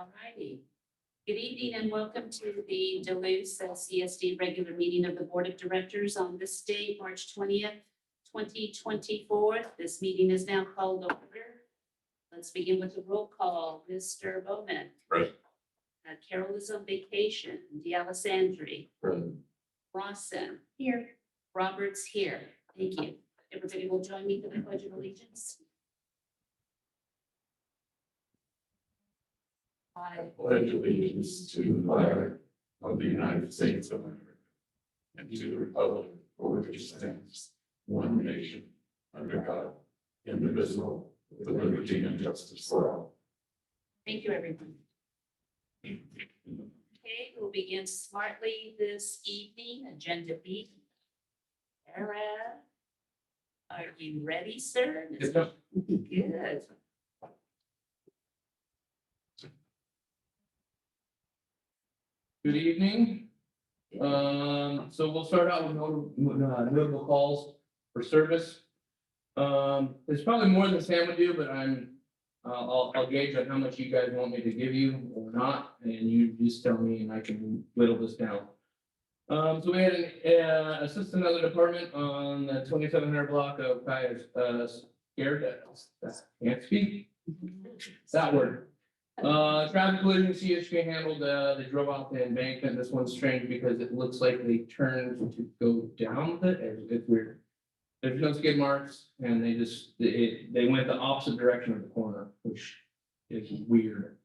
All righty. Good evening and welcome to the Duluth CSD regular meeting of the Board of Directors on this date, March 20th, 2024. This meeting is now called to order. Let's begin with the roll call. Mr. Bowman. Present. Carol is on vacation. D'Alessandri. Present. Rawson. Here. Roberts here. Thank you. Everybody will join me for the Pledge of Allegiance. I Pledge allegiance to the flag of the United States of America and to the republic for which it stands, one nation, under God, indivisible, with liberty and justice for all. Thank you, everyone. Okay, we'll begin smartly this evening. Agenda B. Sarah, are you ready, sir? Yes, ma'am. Good. Good evening. So we'll start out with notable calls for service. There's probably more than Sam would do, but I'll gauge on how much you guys want me to give you or not, and you just tell me and I can whittle this down. So we had an assistant other department on the 2700 block of scared, can't speak that word. Traffic collision CHP handled, they drove off the embankment. This one's strange because it looks like they turned to go down with it. It's weird. There's no skid marks and they went the opposite direction of the corner, which is weird.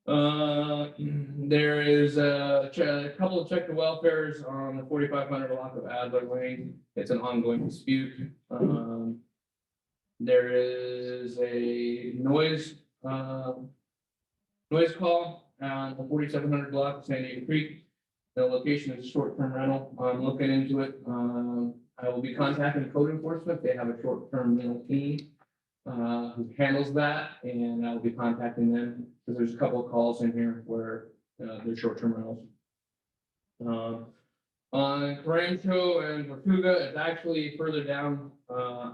There is a couple of check the welfares on the 4500 block of Adler Lane. It's an ongoing dispute. There is a noise call on the 4700 block of San Diego Creek. The location is a short-term rental. I'm looking into it. I will be contacting code enforcement. They have a short-term rental team who handles that, and I will be contacting them because there's a couple of calls in here where they're short-term rentals. On Carancho and Tortuga, it's actually further down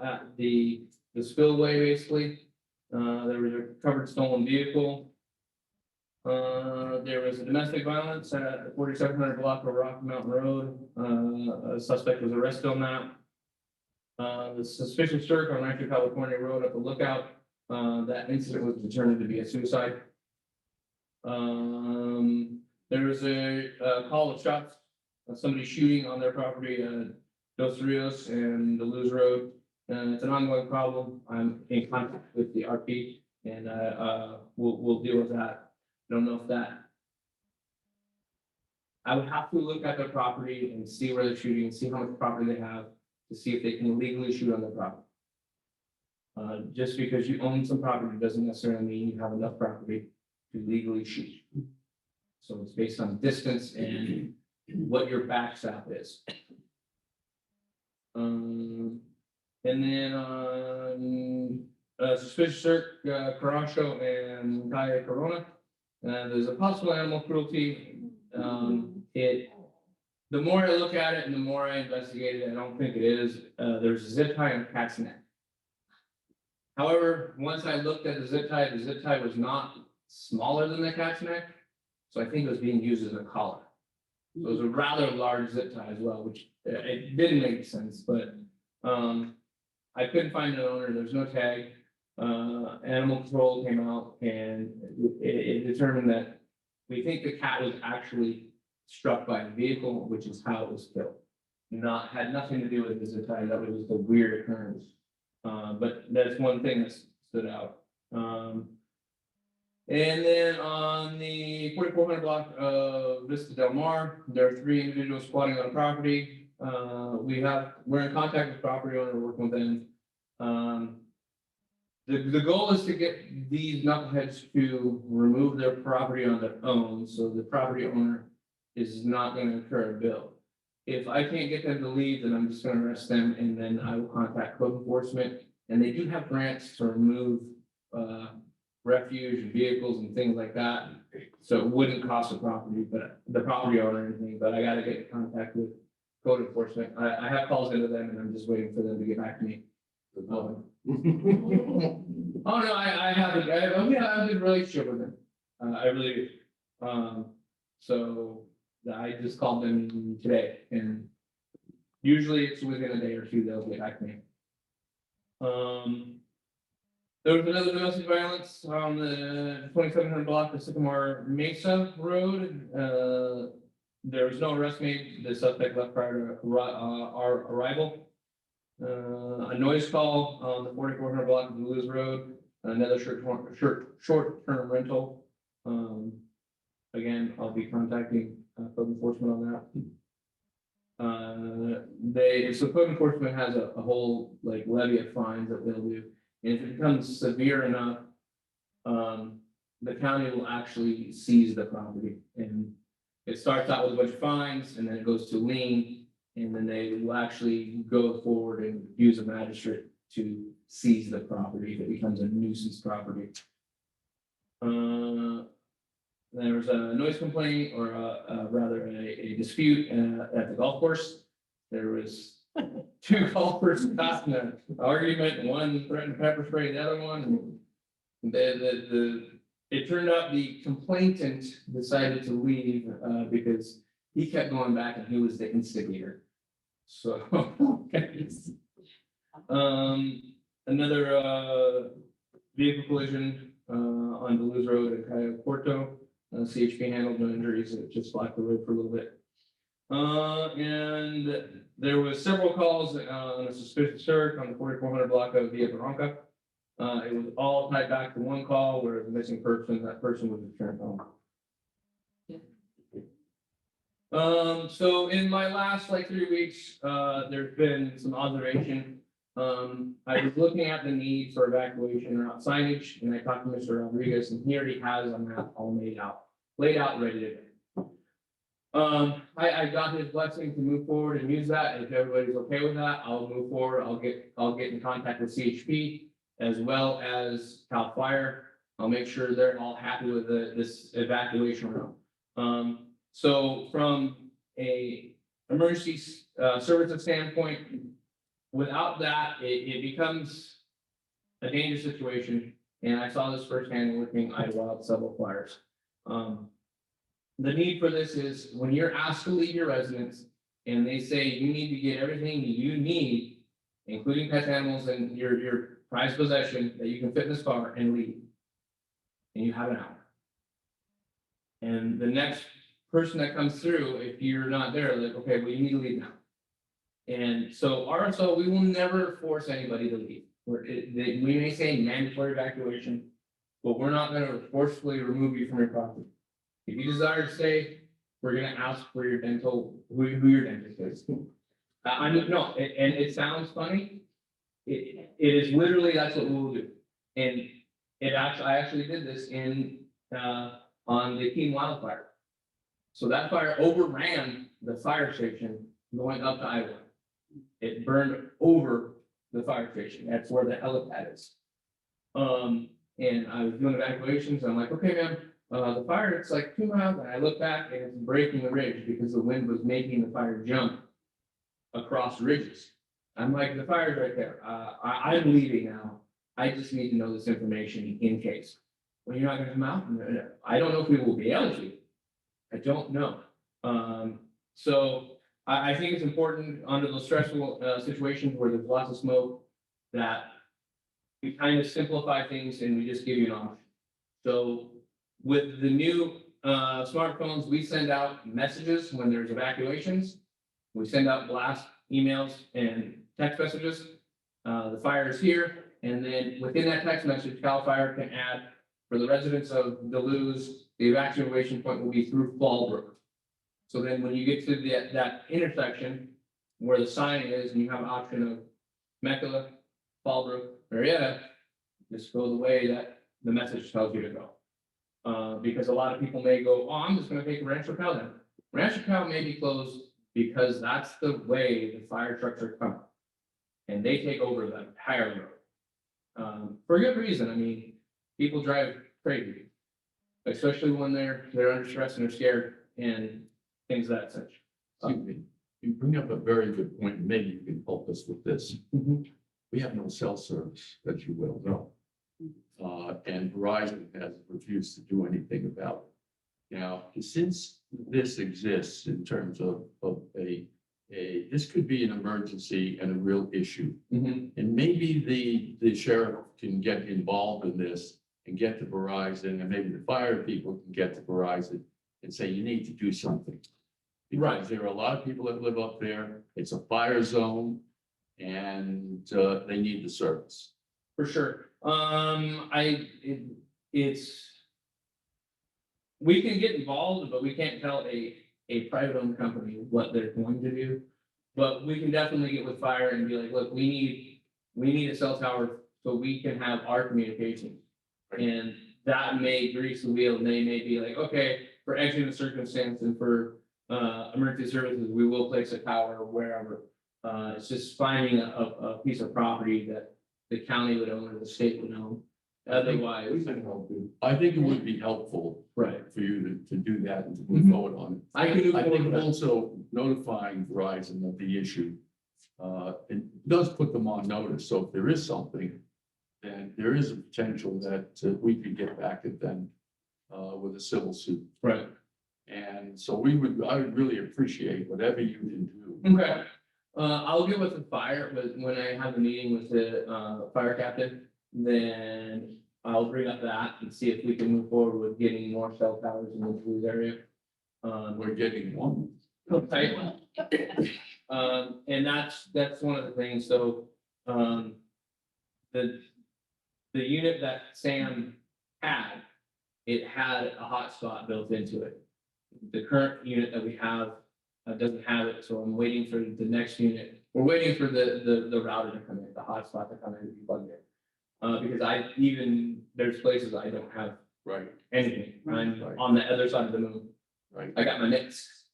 at the spillway, basically. There was a covered stolen vehicle. There was a domestic violence at the 4700 block of Rocky Mountain Road. A suspect was arrested on that. The suspicious search on Rancho California Road up the Lookout. That incident was determined to be a suicide. There was a call of shots, somebody shooting on their property at Dos Rios and the Luz Road. It's an ongoing problem. I'm in contact with the RP and we'll deal with that. I don't know if I would have to look at their property and see where they're shooting and see how much property they have to see if they can legally shoot on their property. Just because you own some property doesn't necessarily mean you have enough property to legally shoot. So it's based on distance and what your backstop is. And then on suspicious search, Caracho and Calle Corona. There's a possible animal cruelty. The more I look at it and the more I investigate it, I don't think it is. There's a zip tie and a cat's neck. However, once I looked at the zip tie was not smaller than the cat's neck. So I think it was being used as a collar. So it was a rather large zip tie as well, which it didn't make sense, but I couldn't find an owner. There's no tag. Animal control came out and it determined that we think the cat was actually struck by a vehicle, which is how it was killed. Had nothing to do with the zip tie. That was just a weird occurrence. But that's one thing that stood out. And then on the 4400 block of Vista Del Mar, there are 3 individuals squatting on property. We're in contact with the property owner, working with them. The goal is to get these knuckleheads to remove their property on their own, so the property owner is not going to incur a bill. If I can't get them to leave, then I'm just going to arrest them, and then I will contact code enforcement. And they do have grants to remove refuge and vehicles and things like that, so it wouldn't cost the property owner anything. But I got to get in contact with code enforcement. I have calls into them, and I'm just waiting for them to get back to me. Oh no, I have a good relationship with him. I really do. So I just called them today, and usually it's within a day or two they'll get back to me. There was another domestic violence on the 2700 block of Sycamore Mesa Road. There was no arrest made. The suspect left prior to our arrival. A noise call on the 4400 block of Lewis Road. Another short-term rental. Again, I'll be contacting code enforcement on that. So code enforcement has a whole like levy of fines that they'll do. And if it becomes severe enough, the county will actually seize the property. And it starts out with a bunch of fines, and then it goes to lien, and then they will actually go forward and use a magistrate to seize the property if it becomes a nuisance property. There was a noise complaint, or rather a dispute at the golf course. There was two golfers caught in an argument. One threatened to pepper spray the other one. It turned out the complainant decided to leave because he kept going back and he was the instigator. So another vehicle collision on Duluth Road in Cayo Porto. CHP handled no injuries. It just blocked the road for a little bit. And there was several calls on a suspicious search on the 4400 block of Via Barranca. It was all tied back to one call where the missing person, that person was returned home. So in my last like 3 weeks, there's been some observation. I was looking at the need for evacuation route signage, and I talked to Mr. Rodriguez, and he already has a map all laid out, ready to go. I got his blessing to move forward and use that. If everybody's okay with that, I'll move forward. I'll get in contact with CHP as well as CAL FIRE. I'll make sure they're all happy with this evacuation route. So from a emergency services standpoint, without that, it becomes a dangerous situation. And I saw this firsthand working Idlewild several fires. The need for this is when you're asked to leave your residence and they say you need to get everything you need, including pet animals and your prized possession that you can fit in this car and leave. And you have an hour. And the next person that comes through, if you're not there, like, okay, well, you need to leave now. And so RSO, we will never force anybody to leave. We may say mandatory evacuation, but we're not going to forcefully remove you from your property. If you desire to stay, we're going to ask for your dental, who your dentist is. I mean, no, and it sounds funny. It is literally, that's what we will do. And I actually did this on the Keene wildfire. So that fire overran the fire station going up to Iowa. It burned over the fire station. That's where the helipad is. And I was doing evacuations. And I'm like, okay, man, the fire, it's like 2 miles. And I look back and it's breaking the ridge because the wind was making the fire jump across ridges. I'm like, the fire's right there. I'm leaving now. I just need to know this information in case. Well, you're not going to come out? I don't know if we will be able to. I don't know. So I think it's important under those stressful situations where there's lots of smoke that we kind of simplify things and we just give you an option. So with the new smartphones, we send out messages when there's evacuations. We send out blast emails and text messages. The fire is here. And then within that text message, CAL FIRE can add for the residents of Duluth, the evacuation point will be through Fallbrook. So then when you get to that intersection where the sign is and you have an option of Mecca, Fallbrook, Marietta, just go the way that the message tells you to go. Because a lot of people may go, oh, I'm just going to take Rancho Cal then. Rancho Cal may be closed because that's the way the fire trucks are coming. And they take over the entire road. For a good reason. I mean, people drive crazy, especially when they're under stress and they're scared and things of that such. You bring up a very good point. Maybe you can help us with this. We have no cell service, as you well know. and Verizon has refused to do anything about it. Now, since this exists in terms of this could be an emergency and a real issue. Mhm. And maybe the sheriff can get involved in this and get to Verizon, and maybe the fire people can get to Verizon and say, you need to do something. Right. Because there are a lot of people that live up there. It's a fire zone and they need the service. For sure. It's. We can get involved, but we can't tell a private owned company what they're going to do. But we can definitely get with fire and be like, look, we need a cell tower so we can have our communication. And that may grease the wheel, and they may be like, okay, for exigent circumstance and for emergency services, we will place a tower wherever. It's just finding a piece of property that the county would own or the state would own. Otherwise, I think it would be helpful right. for you to do that and to move Mhm. forward on it. I can do. I think also notifying Verizon of the issue, it does put them on notice. So if there is something, then there is a potential that we could get back at them with a civil suit. Right. And so I would really appreciate whatever you can do. Okay. I'll get with the fire, but when I have a meeting with the fire captain, then I'll bring up that and see if we can move forward with getting more cell towers in the Blues area. We're getting one. Okay. And that's one of the things, so, the unit that Sam had, it had a hotspot built into it. The current unit that we have doesn't have it, so I'm waiting for the next unit. We're waiting for the router to come in, the hotspot to come in and be plugged in. Because there's places I don't have Right, anything. I'm Right. on the other side of the moon. right. I got my nits.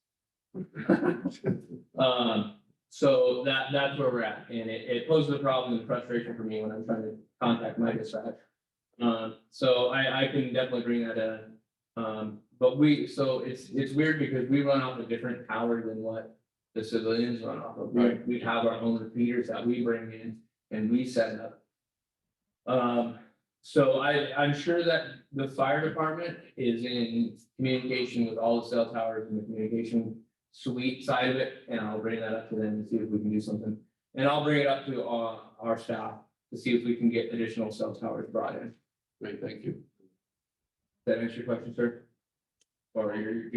So that's where we're at, and it poses a problem and frustration for me when I'm trying to contact my dispatch. So I can definitely bring that in. But it's weird because we run off a different tower than what the civilians run off of. Right. We have our own repeaters that we bring in and we set up. So I'm sure that the fire department is in communication with all the cell towers and the communication suite side of it, and I'll bring that up to them and see if we can do something. And I'll bring it up to our staff to see if we can get additional cell towers brought in. Great, thank you. Does that answer your question, sir? Or your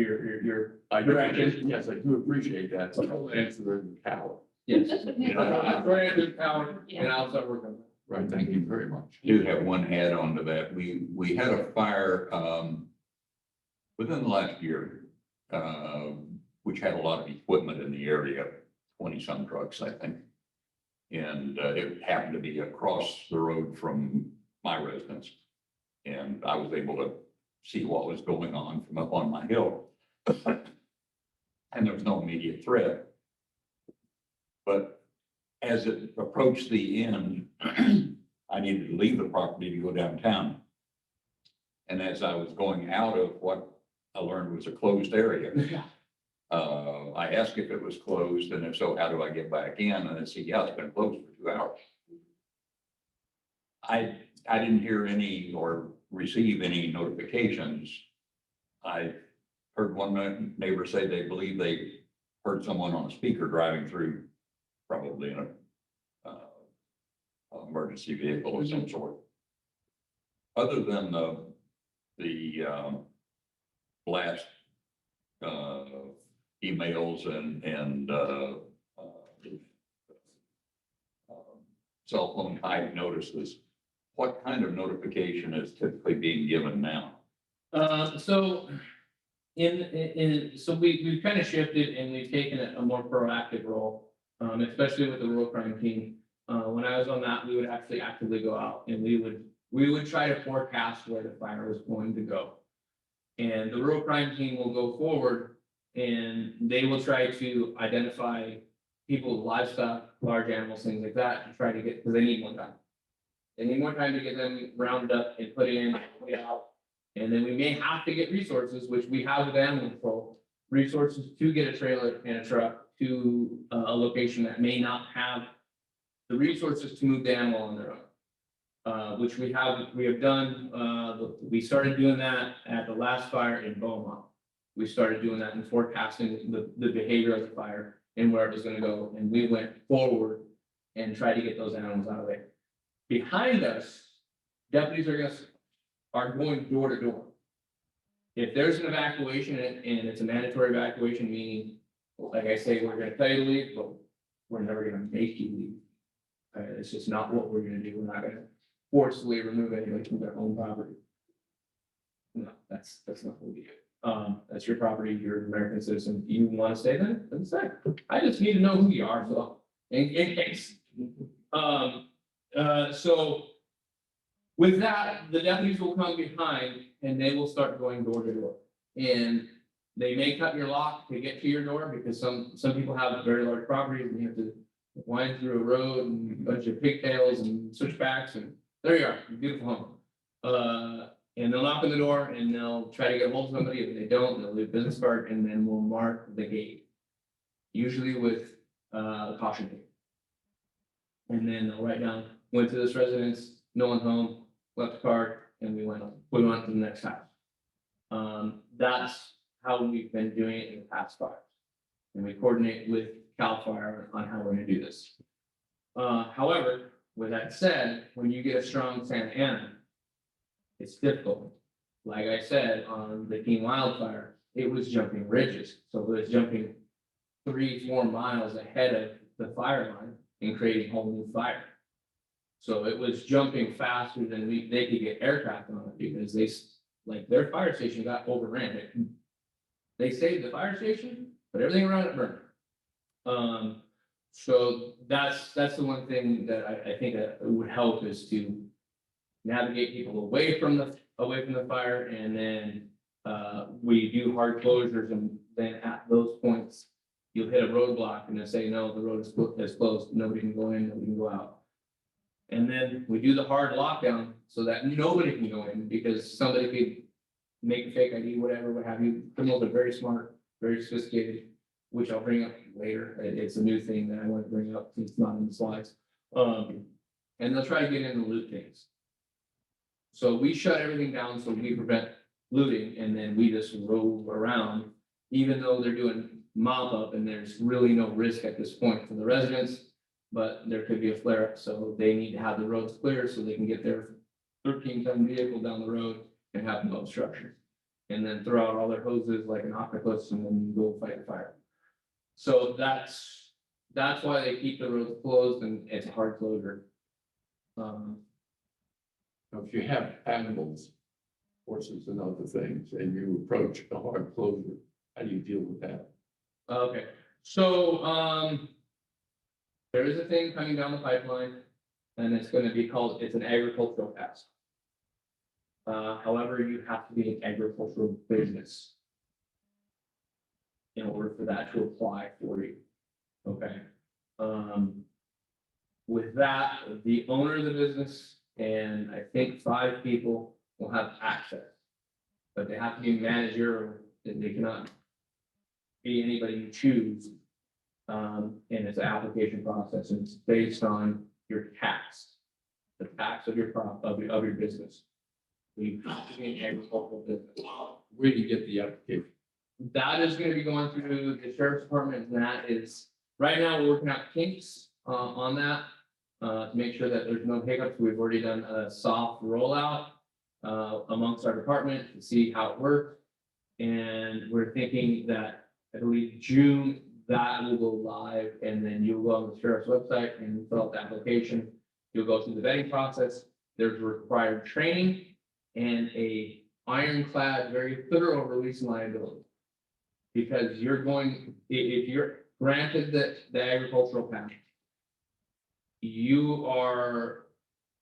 I do, direction? yes, I do appreciate that. So I'll answer the power. Yes. Right, there's power, and I'll start working on that. Right, thank you very much. Do have one add on to that. We had a fire within the last year, which had a lot of equipment in the area, 20-some trucks, I think. And it happened to be across the road from my residence. And I was able to see what was going on from up on my hill. And there was no immediate threat. But as it approached the end, I needed to leave the property to go downtown. And as I was going out of what I learned was a closed area, I asked if it was closed, and if so, how do I get back in? And they said, yeah, it's been closed for 2 hours. I didn't hear any or receive any notifications. I heard one neighbor say they believe they heard someone on a speaker driving through, probably in a emergency vehicle of some sort. Other than the blast emails and cell phone type notices, what kind of notification is typically being given now? So we've kind of shifted and we've taken a more proactive role, especially with the rural crime team. When I was on that, we would actually actively go out and we would try to forecast where the fire was going to go. And the rural crime team will go forward and they will try to identify people, livestock, large animals, things like that, to try to get, because they need more time. They need more time to get them rounded up and put in, put out. And then we may have to get resources, which we have with animal control, resources to get a trailer and a truck to a location that may not have the resources to move the animal on their which we have done, we started doing that at the last fire in Beaumont. We started doing that and forecasting the behavior of the fire and where it was gonna go, and we went forward and tried to get those animals out of there. Behind us, deputies are going door to door. If there's an evacuation and it's a mandatory evacuation, meaning, like I say, we're gonna tell you to leave, but we're never gonna make you leave. It's just not what we're gonna do. We're not gonna forcibly remove anybody from their own property. No, that's not what we do. That's your property, you're an American citizen. You wanna stay then stay. I just need to know who you are, so in case. So with that, the deputies will come behind and they will start going door to door. And they may cut your lock to get to your door because some people have very large properties and you have to wind through a road and a bunch of pigtails and switchbacks, and there you are, beautiful home. And they'll knock on the door and they'll try to get a hold of somebody. If they don't, they'll leave a business card and then we'll mark the gate. Usually with caution tape. And then they'll write down, went to this residence, no one home, left the card, and we went on to the next house. That's how we've been doing it in the past fires. And we coordinate with CAL FIRE on how we're gonna do this. However, with that said, when you get a strong Santa Ana, it's difficult. Like I said, on the King Wildfire, it was jumping ridges, so it was jumping 3-4 miles ahead of the fire line and creating a whole new fire. So it was jumping faster than they could get aircraft on it because their fire station got overran. They saved the fire station, but everything around it burned. So that's the one thing that I think that would help is to navigate people away from the fire, and then we do hard closures, and then at those points, you'll hit a roadblock and they'll say, no, the road is closed, nobody can go in, nobody can go out. And then we do the hard lockdown so that nobody can go in because somebody could make a fake ID, whatever, what have you. Criminals are very smart, very sophisticated, which I'll bring up later. It's a new thing that I want to bring up since it's not in the slides. And they'll try to get in and loot things. So we shut everything down so we prevent looting, and then we just roll around, even though they're doing mop up and there's really no risk at this point for the residents. But there could be a flare up, so they need to have the roads clear so they can get their 13-ton vehicle down the road and have no obstruction. And then throw out all their hoses like an octopus and then go fight the fire. So that's why they keep the roads closed, and it's a hard closure. If you have animals, horses and other things, and you approach a hard closure, how do you deal with that? Okay, so there is a thing coming down the pipeline, and it's gonna be called, it's an agricultural pass. However, you have to be an agricultural business in order for that to apply for you. Okay. With that, the owner of the business and I think 5 people will have access. But they have to be managerial, and they cannot be anybody you choose. And it's an application process, and it's based on your tax, the tax of your of your business. We have to be an agricultural business. Where do you get the application? That is going to be going through the sheriff's department, and that is, right now, we're working out kinks on that. To make sure that there's no hiccups. We've already done a soft rollout amongst our department to see how it works. And we're thinking that I believe June, that will go live, and then you'll go on the sheriff's website and fill out the application. You'll go through the vetting process. There's required training and a ironclad, very thorough release and liability. Because you're going, if you're granted the agricultural path, you are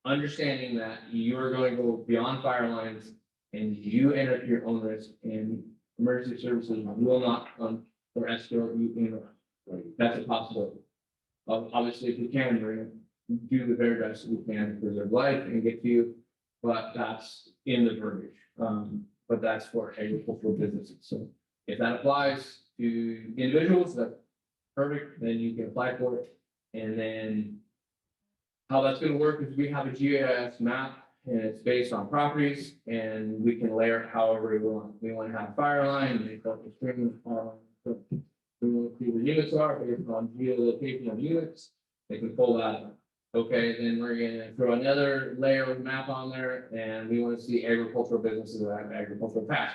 understanding that you're going to go beyond fire lines and you enter your own risk, and emergency services will not or escort you in. That's a possibility. Obviously, if you can bring it, do the very best we can to preserve life and get to you, but that's in the verbiage. But that's for agricultural businesses. So if that applies to individuals, that's perfect, then you can apply for it. And then how that's gonna work is we have a GIS map and it's based on properties and we can layer it however we want. We want to have fire line, and they put the string, we want to see where units are based on geolocation of units. They can pull that up. Okay, then we're gonna throw another layer of map on there and we want to see agricultural businesses that have agricultural pass.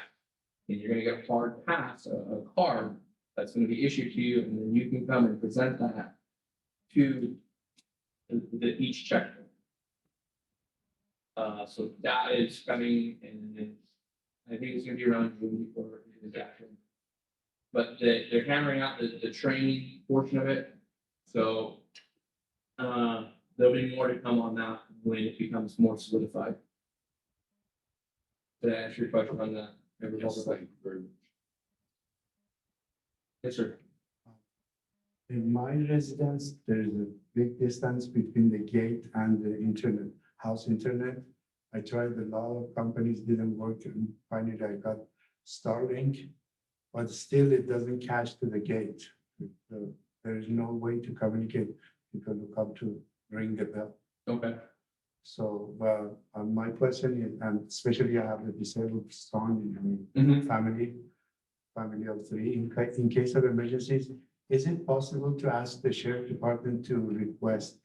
And you're gonna get a hard pass, a card that's gonna be issued to you, and then you can come and present that to each checkpoint. So that is coming and I think it's gonna be around June before it is actually. But they're hammering out the training portion of it, so. There'll be more to come on that when it becomes more solidified. Did I answer your question on that? Yes, sir. In my residence, there is a big distance between the gate and the internet, house internet. I tried a lot of companies, didn't work, and finally I got Starlink, but still it doesn't catch to the gate. There is no way to communicate. People who come to ring the bell. Okay. So, my question is, and especially I have a disabled son in Mhm. family of three, in case of emergencies, is it possible to ask the sheriff department to request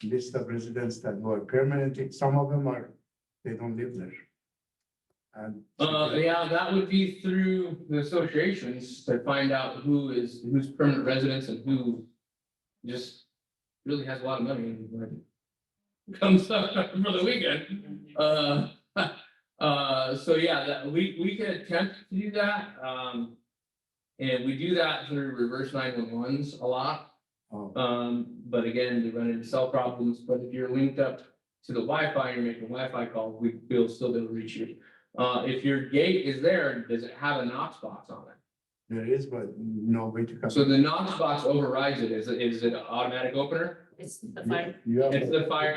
list of residents that were permanently, some of them are, they don't live there. And. Yeah, that would be through the associations to find out who's permanent residents and who just really has a lot of money and comes up for the weekend. So yeah, that we can attempt to do that. And we do that through reverse 911s a lot. Oh, But again, we run into cell problems, but if you're linked up to the Wi-Fi, you're making Wi-Fi calls, we'll still be able to reach you. If your gate is there, does it have a Knox box on it? there is, but no way to come. So the Knox box overrides it. Is it an automatic opener? It's the fire. You have It's a- the fire.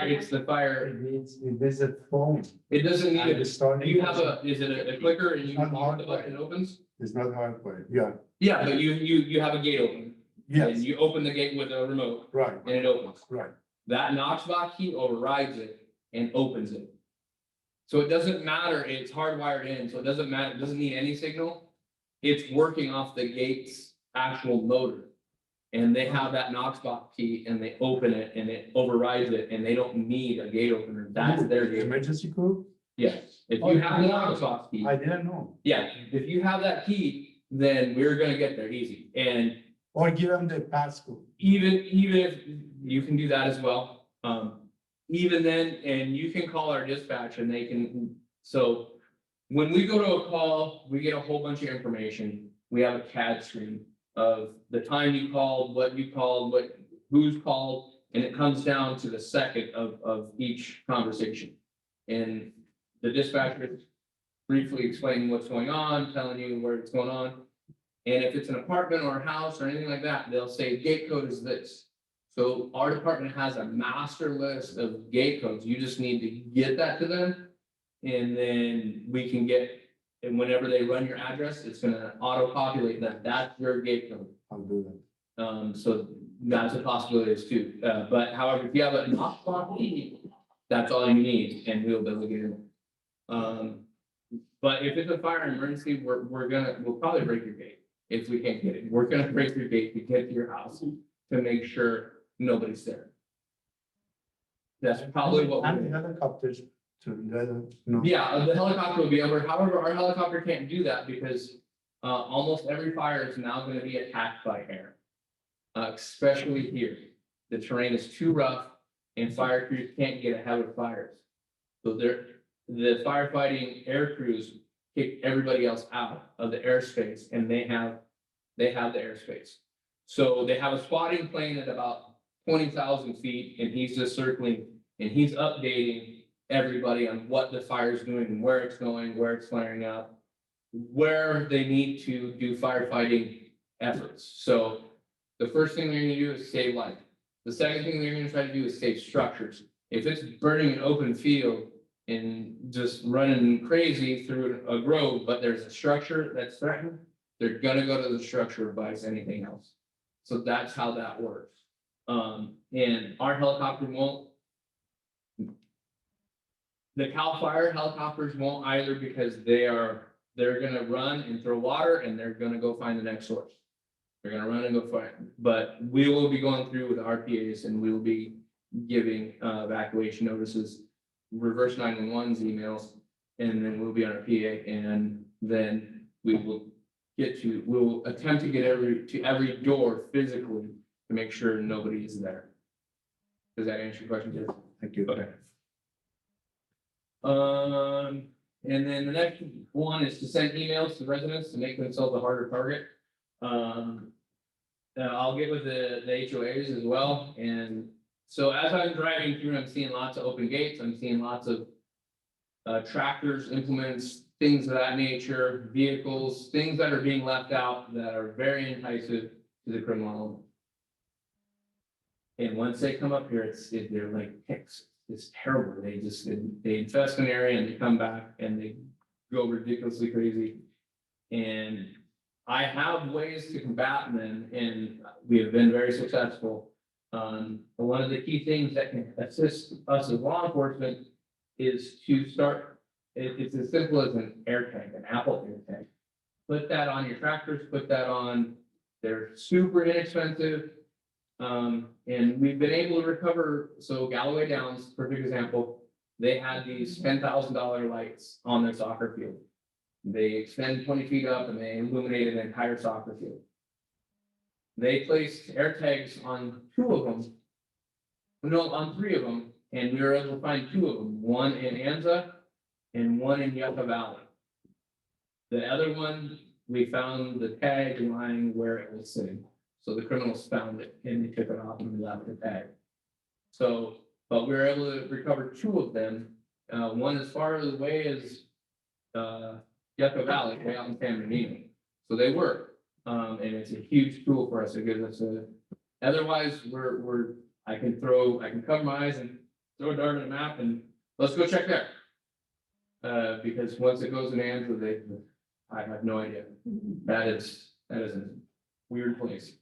it is a phone. It doesn't need And it. the starting You have is it a clicker and you Not hit hard the button, it opens? It's not hardwired, yeah, Yeah, but you have a gate open. yes, And you open the gate with a remote right, and it opens. right. That Knox box key overrides it and opens it. So it doesn't matter, it's hardwired in, so it doesn't matter, it doesn't need any signal. It's working off the gate's actual motor. And they have that Knox box key and they open it and it overrides it and they don't need a gate opener. That's their gate. Emergency code? Yes, if you have the Knox box key, I didn't know. yeah, if you have that key, then we're gonna get there easy. And Or give them the passcode. even if you can do that as well, even then, and you can call our dispatch and they can, so. When we go to a call, we get a whole bunch of information. We have a CAD screen of the time you called, who's called, and it comes down to the second of each conversation. And the dispatcher briefly explaining what's going on, telling you where it's going on. And if it's an apartment or a house or anything like that, they'll say gate code is this. So our department has a master list of gate codes. You just need to get that to them. And then we can get, and whenever they run your address, it's gonna auto populate that. That's your gate code. I'll do that. So that's a possibility too. But however, if you have a Knox box key, that's all you need and we'll be able to get in. But if it's a fire emergency, we'll probably break your gate if we can't get it. We're gonna break your gate to get to your house to make sure nobody's there. That's probably what And we're. the helicopters to let them know. Yeah, the helicopter will be over. However, our helicopter can't do that because almost every fire is now gonna be attacked by air. Especially here. The terrain is too rough and fire crews can't get ahead of fires. So the firefighting air crews kick everybody else out of the airspace and they have the airspace. So they have a spotting plane at about 20,000 feet and he's just circling and he's updating everybody on what the fire is doing and where it's going, where it's flaring up, where they need to do firefighting efforts. So the first thing they're gonna do is save life. The second thing they're gonna try to do is save structures. If it's burning an open field and just running crazy through a grove, but there's a structure that's threatened, they're gonna go to the structure advise anything else. So that's how that works. And our helicopter won't The CAL FIRE helicopters won't either because they're gonna run and throw water and they're gonna go find the next source. They're gonna run and go find, but we will be going through with RPAs and we will be giving evacuation notices, reverse 911's emails, and then we'll be on our PA and then we'll attempt to get to every door physically to make sure nobody is there. Does that answer your question, Jeff? Thank you. Okay. And then the next one is to send emails to residents to make themselves a harder target. I'll get with the HOAs as well, and so as I'm driving through, I'm seeing lots of open gates, I'm seeing lots of tractors, implements, things of that nature, vehicles, things that are being left out that are very enticing to the criminal element. And once they come up here, they're like ticks. It's terrible. They infest an area and they come back and they go ridiculously crazy. And I have ways to combat them and we have been very successful. But one of the key things that can assist us as law enforcement is to start, it's as simple as an air tag, an Apple air tag. Put that on your tractors, put that on, they're super inexpensive. And we've been able to recover, so Galloway Downs, perfect example, they had these $10,000 lights on their soccer field. They extend 20 feet up and they illuminated an entire soccer field. They placed air tags on 2 of them, no, on 3 of them, and we were able to find 2 of them, one in Anza and one in Yucca Valley. The other one, we found the tag lying where it was sitting. So the criminals found it and they took it off and we left the tag. So, but we were able to recover 2 of them. One as far away as Yucca Valley, way out in San Bernardino. So they work. And it's a huge tool for us. It gives us otherwise I can cover my eyes and throw a dart at a map and let's go check there. Because once it goes in hands, I have no idea. That is a weird place.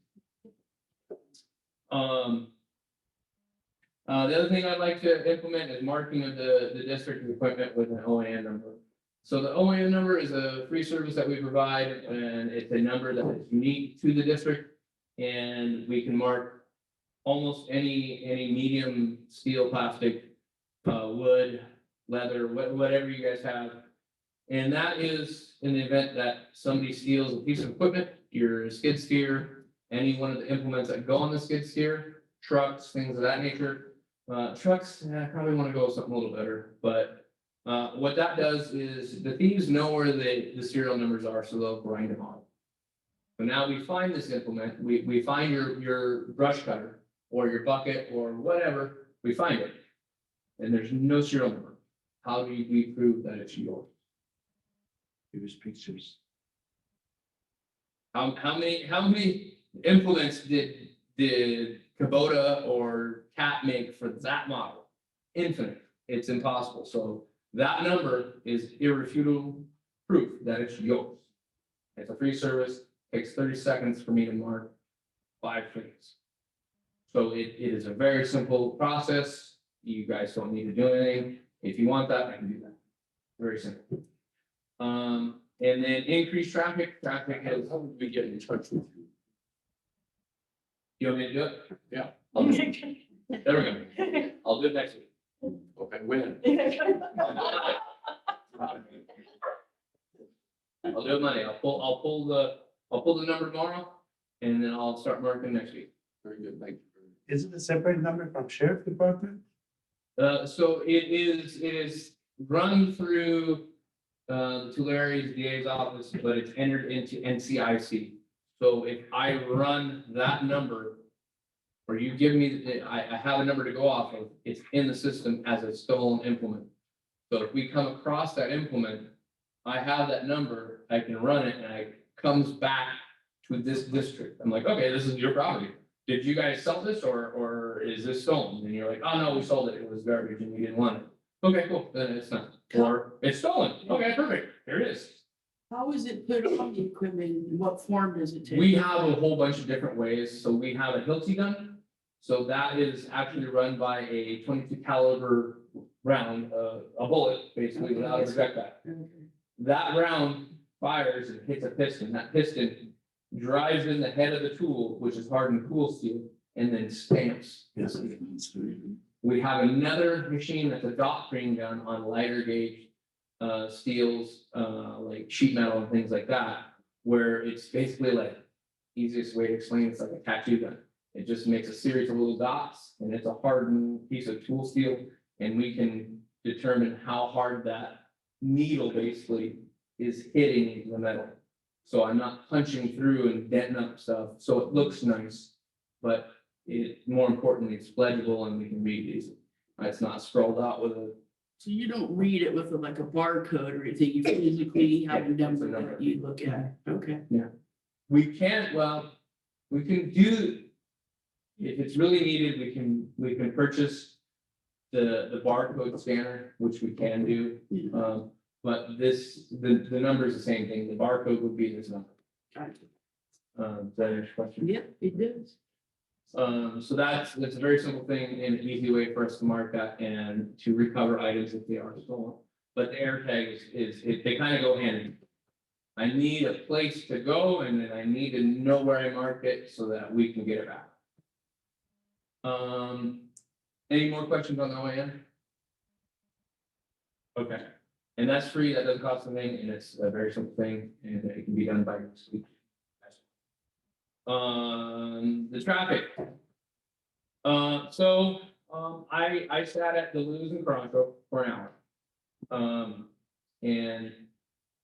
The other thing I'd like to implement is marking of the district equipment with an OAN number. So the OAN number is a free service that we provide, and it's a number that is unique to the district. And we can mark almost any medium steel, plastic, wood, leather, whatever you guys have. And that is in the event that somebody steals a piece of equipment, your skid steer, any one of the implements that go on the skid steer, trucks, things of that nature. Trucks, I probably want to go with something a little better, but what that does is the thieves know where the serial numbers are, so they'll grind them on. So now we find this implement, we find your brush cutter or your bucket or whatever, we find it. And there's no serial number. How do we prove that it's yours? Give us pictures. How many implements did Kubota or Cat make for that model? Infinite. It's impossible. So that number is irrefutable proof that it's yours. It's a free service. Takes 30 seconds for me to mark 5 things. So it is a very simple process. You guys don't need to do anything. If you want that, I can do that. Very simple. And then increased traffic. Traffic has. How would we get in touch with you? You want me to do it? Yeah. There we go. I'll do it next week. Okay, when? I'll do it Monday. I'll pull the number tomorrow and then I'll start marking next week. Very good, thank you. Is it a separate number from sheriff department? So it is run through the Tulare DA's office, but it's entered into NCIC. So if I run that number, or you give me, I have a number to go off of, it's in the system as a stolen implement. So if we come across that implement, I have that number, I can run it and it comes back to this district. I'm like, okay, this is your property. Did you guys sell this or is this stolen? And you're like, oh no, we sold it. It was garbage and we didn't want it. Okay, cool. Then it's not. Or it's stolen. Okay, perfect. Here it is. How is it put on the equipment? What form does it take? We have a whole bunch of different ways. So we have a Hilti gun. So that is actually run by a 22 caliber round, a bullet, basically, without a projectile. Okay. That round fires and hits a piston. That piston drives in the head of the tool, which is hardened tool steel, and then stamps. Yes. We have another machine that's a doctoring gun on lighter gauge steels, like sheet metal and things like that, where it's basically like, easiest way to explain, it's like a tattoo gun. It just makes a series of little dots, and it's a hardened piece of tool steel, and we can determine how hard that needle basically is hitting the metal. So I'm not punching through and denting up stuff, so it looks nice, but more importantly, it's legible and we can read these. It's not scrolled out with a. So you don't read it with like a barcode or anything, you physically have a number that you look at, okay. We can, well, we can do, if it's really needed, we can purchase the barcode scanner, which we can do. But the number is the same thing, the barcode would be this number. Gotcha. Is that your question? Yep, it does. So that's a very simple thing and an easy way for us to mark that and to recover items if they are stolen. But the air tag they kind of go hand in hand. I need a place to go and then I need to know where I mark it so that we can get it back. Any more questions on the OAN? Okay, and that's free, that doesn't cost anything, and it's a very simple thing, and it can be done by next week. The traffic. I sat at Duluth and Toronto for an hour. And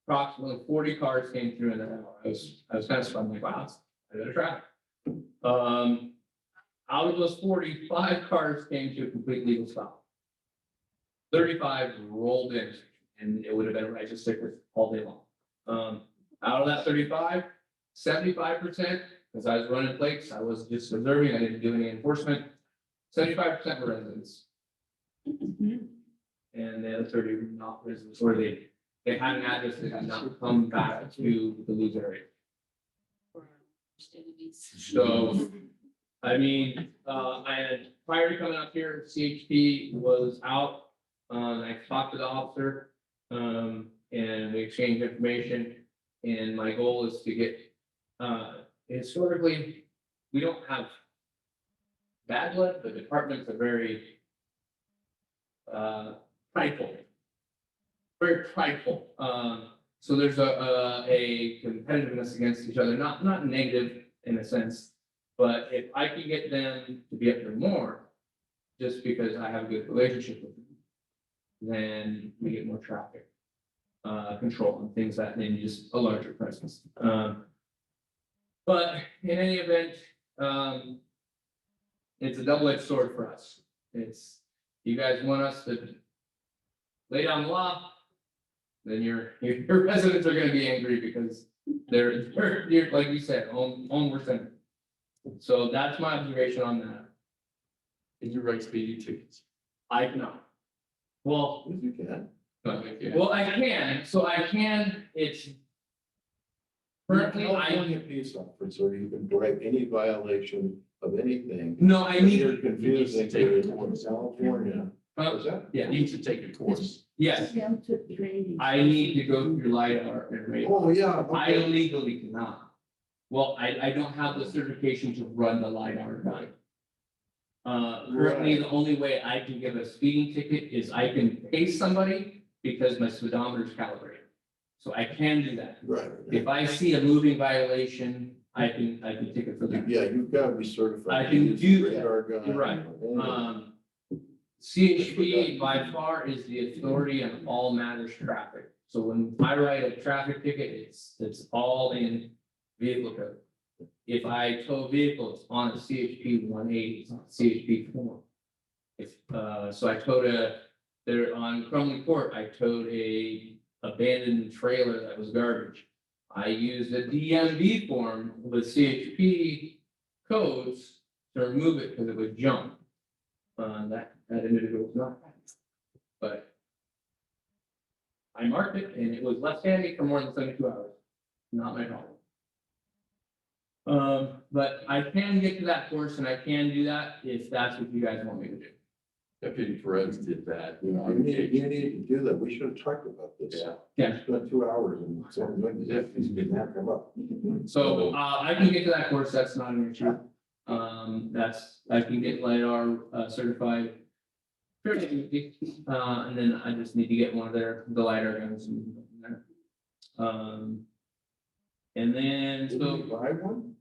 approximately 40 cars came through in that hour. I was kind of stunned, like, wow, it's a bit of traffic. Out of those 45 cars came to a complete legal stop. 35 rolled in, and it would have been a righteous sticker all day long. Out of that 35, 75%, because I was running plates, I was just observing, I didn't do any enforcement. 75% were residents, Mhm. and the other 30 were not residents, or they had an address that did not come back to the Luz area. For our worst enemies. So, I mean, I had, prior to coming up here, CHP was out. I talked to the officer, and we exchanged information. And my goal is to get, historically, we don't have bad blood, the departments are very prideful. Very prideful. So there's a competitiveness against each other, not negative in a sense, but if I can get them to be up there more, just because I have a good relationship with them, then we get more traffic control and things that, and just a larger presence. But in any event, it's a double-edged sword for us. It's, you guys want us to lay down the law, then your residents are gonna be angry because they're like you said, onward center. So that's my observation on that. Can you write speeding tickets? I cannot. Well, If you can. well, I can, so I can, it's. Currently, California peace officer, you can break any violation of anything. no, I need, You're confused, they take it to California. What's that? yeah, You need to take a course. yes, Them to training. I need to go through LiDAR and radar. Oh, yeah. I okay. legally cannot. Well, I don't have the certification to run the LiDAR gun. Currently, the only way I can give a speeding ticket is I can pay somebody because my speedometer is calibrated. So I can do that. Right. If I see a moving violation, I can take it for that. Yeah, you've got to be certified. I can to use do the that. radar gun. You're right. CHP by far is the authority on all matters traffic. So when I write a traffic ticket, it's all in vehicle code. If I tow vehicles on a CHP 180, it's on CHP 4. If, so I towed there on Crumley Court, I towed a abandoned trailer that was garbage. I used a DMV form with CHP codes to remove it because it was junk. That individual was not. But I marked it and it was left standing for more than 72 hours. Not my problem. But I can get to that course and I can do that if that's what you guys want me to do. Deputy Perez did that. Yeah. You need to do that. We should have talked about this. Yeah. Yeah. We spent 2 hours and so when the deputies didn't have to come up. So, I can get to that course, that's not an issue. I can get LiDAR certified. Fairly easy. And then I just need to get one of the LiDAR guns. And then, Did so, we buy one?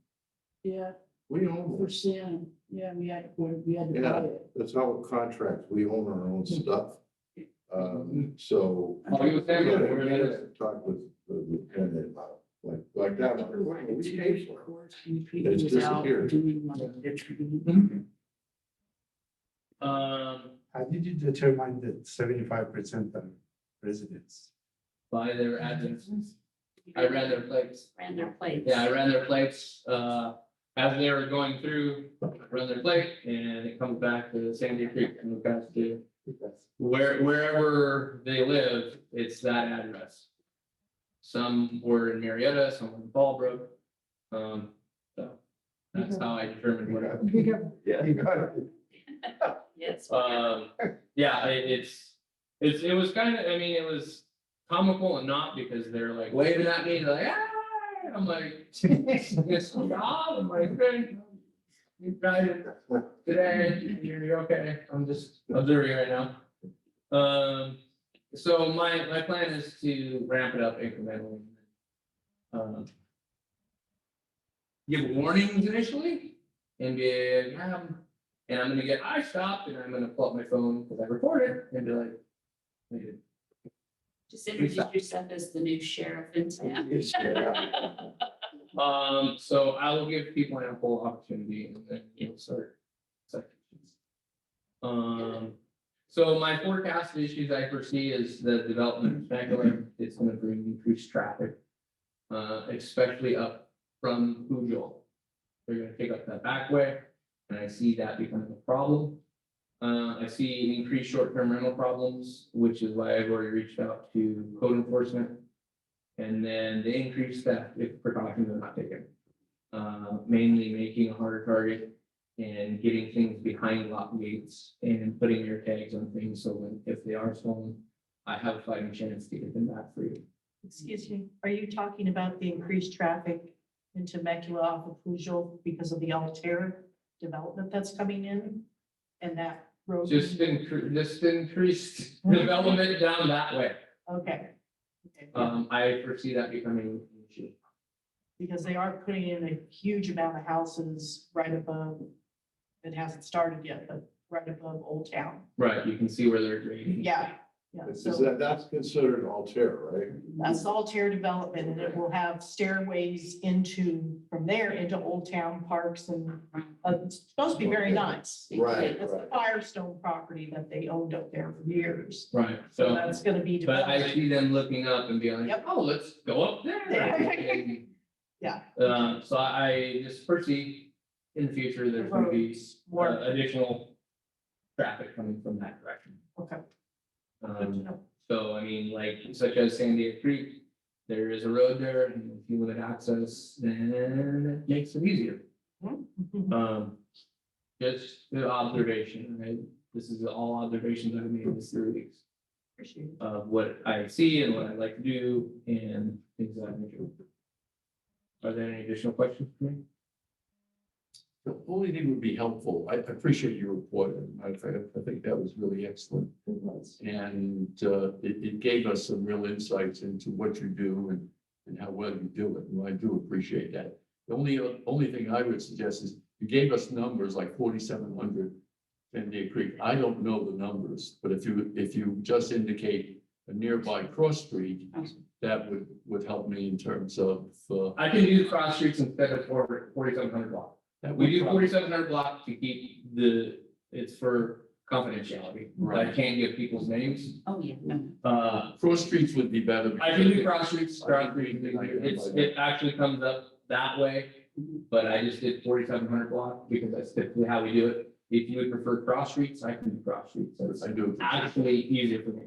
Yeah, We own for one. Sam, yeah, we had to Yeah. buy it. That's how it contracts. We own our own stuff. So. I'll give it to We you. gotta talk with the lieutenant about, like that. one. We paid for it. Course, we It's figured it out, disappeared. doing like the training. How did you determine that 75% are residents? By their addresses. I ran their plates. Ran their plates. Yeah, I ran their plates, as they were going through, run their plate, and it comes back to Sandy Creek and we pass to wherever they live, it's that address. Some were in Marietta, some were in Fallbrook. So that's how I determined what. Yeah. You got it. Yes. Yeah, it was kind of, I mean, it was comical and not because they're like waving at me, they're like, ah, I'm like, yes, I'm like, okay. You got it today, you're okay, I'm just observing right now. So my plan is to ramp it up incrementally. Give warnings initially and be, yeah, and I'm gonna get, I stopped, and I'm gonna pull up my phone because I record it and be like. "Wait, Just introduce yourself as the new sheriff in town. So I will give people ample opportunity and then you'll start. sections. So my forecast issues I foresee is the development of Spangler, it's gonna bring increased traffic. Especially up from Pujol. They're gonna take up that back way, and I see that becoming a problem. I see increased short-term rental problems, which is why I've already reached out to code enforcement. And then the increased theft if precautions are not taken. Mainly making a harder target and getting things behind lock gates and putting your tags on things, so when, if they are stolen, I have a fighting chance to get them back for you. Excuse me, are you talking about the increased traffic into Temecula off of Pujol because of the Altair development that's coming in? And that road? Just increased development down that way. Okay. Okay, I foresee that becoming an issue. because they are putting in a huge amount of houses right above, it hasn't started yet, but right above Old Town. Right, you can see where they're grading. Yeah, yeah, so That's considered Altair, right? that's the Altair development, and it will have stairways into, from there into Old Town parks, and it's supposed to be very nice. Right, It's a right. Firestone property that they owned up there for years. Right, So so, that's gonna be but I developed. see them looking up and being like, Yep. oh, let's go up there. Yeah. So I just foresee in the future, there's gonna be More, additional traffic coming from that direction. okay. Good to Um, know. so I mean, like such as San Diego Creek, there is a road there, and if you limit access, then it makes it easier. Just the observation, right? This is all observations I've made in this 3 weeks Appreciate it. of what I see and what I like to do and things that I'm doing. Are there any additional questions for me? The only thing would be helpful, I appreciate your report, and I think that was really excellent. And it gave us some real insights into what you do and how well you do it, and I do appreciate that. The only thing I would suggest is, you gave us numbers like 4,700 San Diego Creek. I don't know the numbers, but if you just indicate a nearby cross street, that would help me in terms of. I can do cross streets instead of 4,700 block. that We would do probably- 4,700 block to keep it's for confidentiality. I Right. can't give people's names. Oh, yeah, no. Cross streets would be better. I can do cross streets, it actually comes up that way, but I just did 4,700 block because that's typically how we do it. If you would prefer cross streets, I can do cross streets, that's I do. actually easier for me.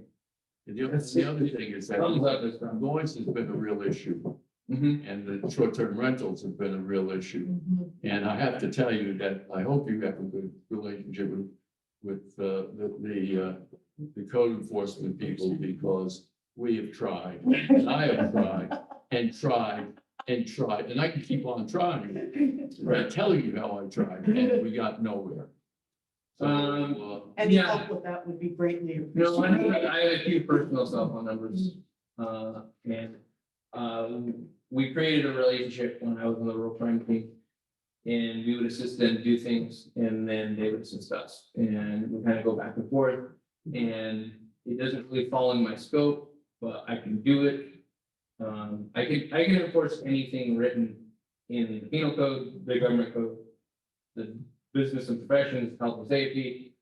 And the other thing is that Thumbs up is done. noise has been a real issue, Mhm. and the short-term rentals have been a real issue. Mhm. And I have to tell you that I hope you have a good relationship with with the code enforcement people because we have tried, and I have tried, and tried, and tried, and I can keep on trying. Right, telling you how I tried, and we got nowhere. So, Any Yeah. help with that would be greatly No, appreciated. I have a few personal cell phone numbers, and, we created a relationship when I was on the rural crime team. And we would assist them do things, and then they would assist us, and we kind of go back and forth. And it doesn't really fall in my scope, but I can do it. I can enforce anything written in the penal code, the government code, the business and professions, health and safety.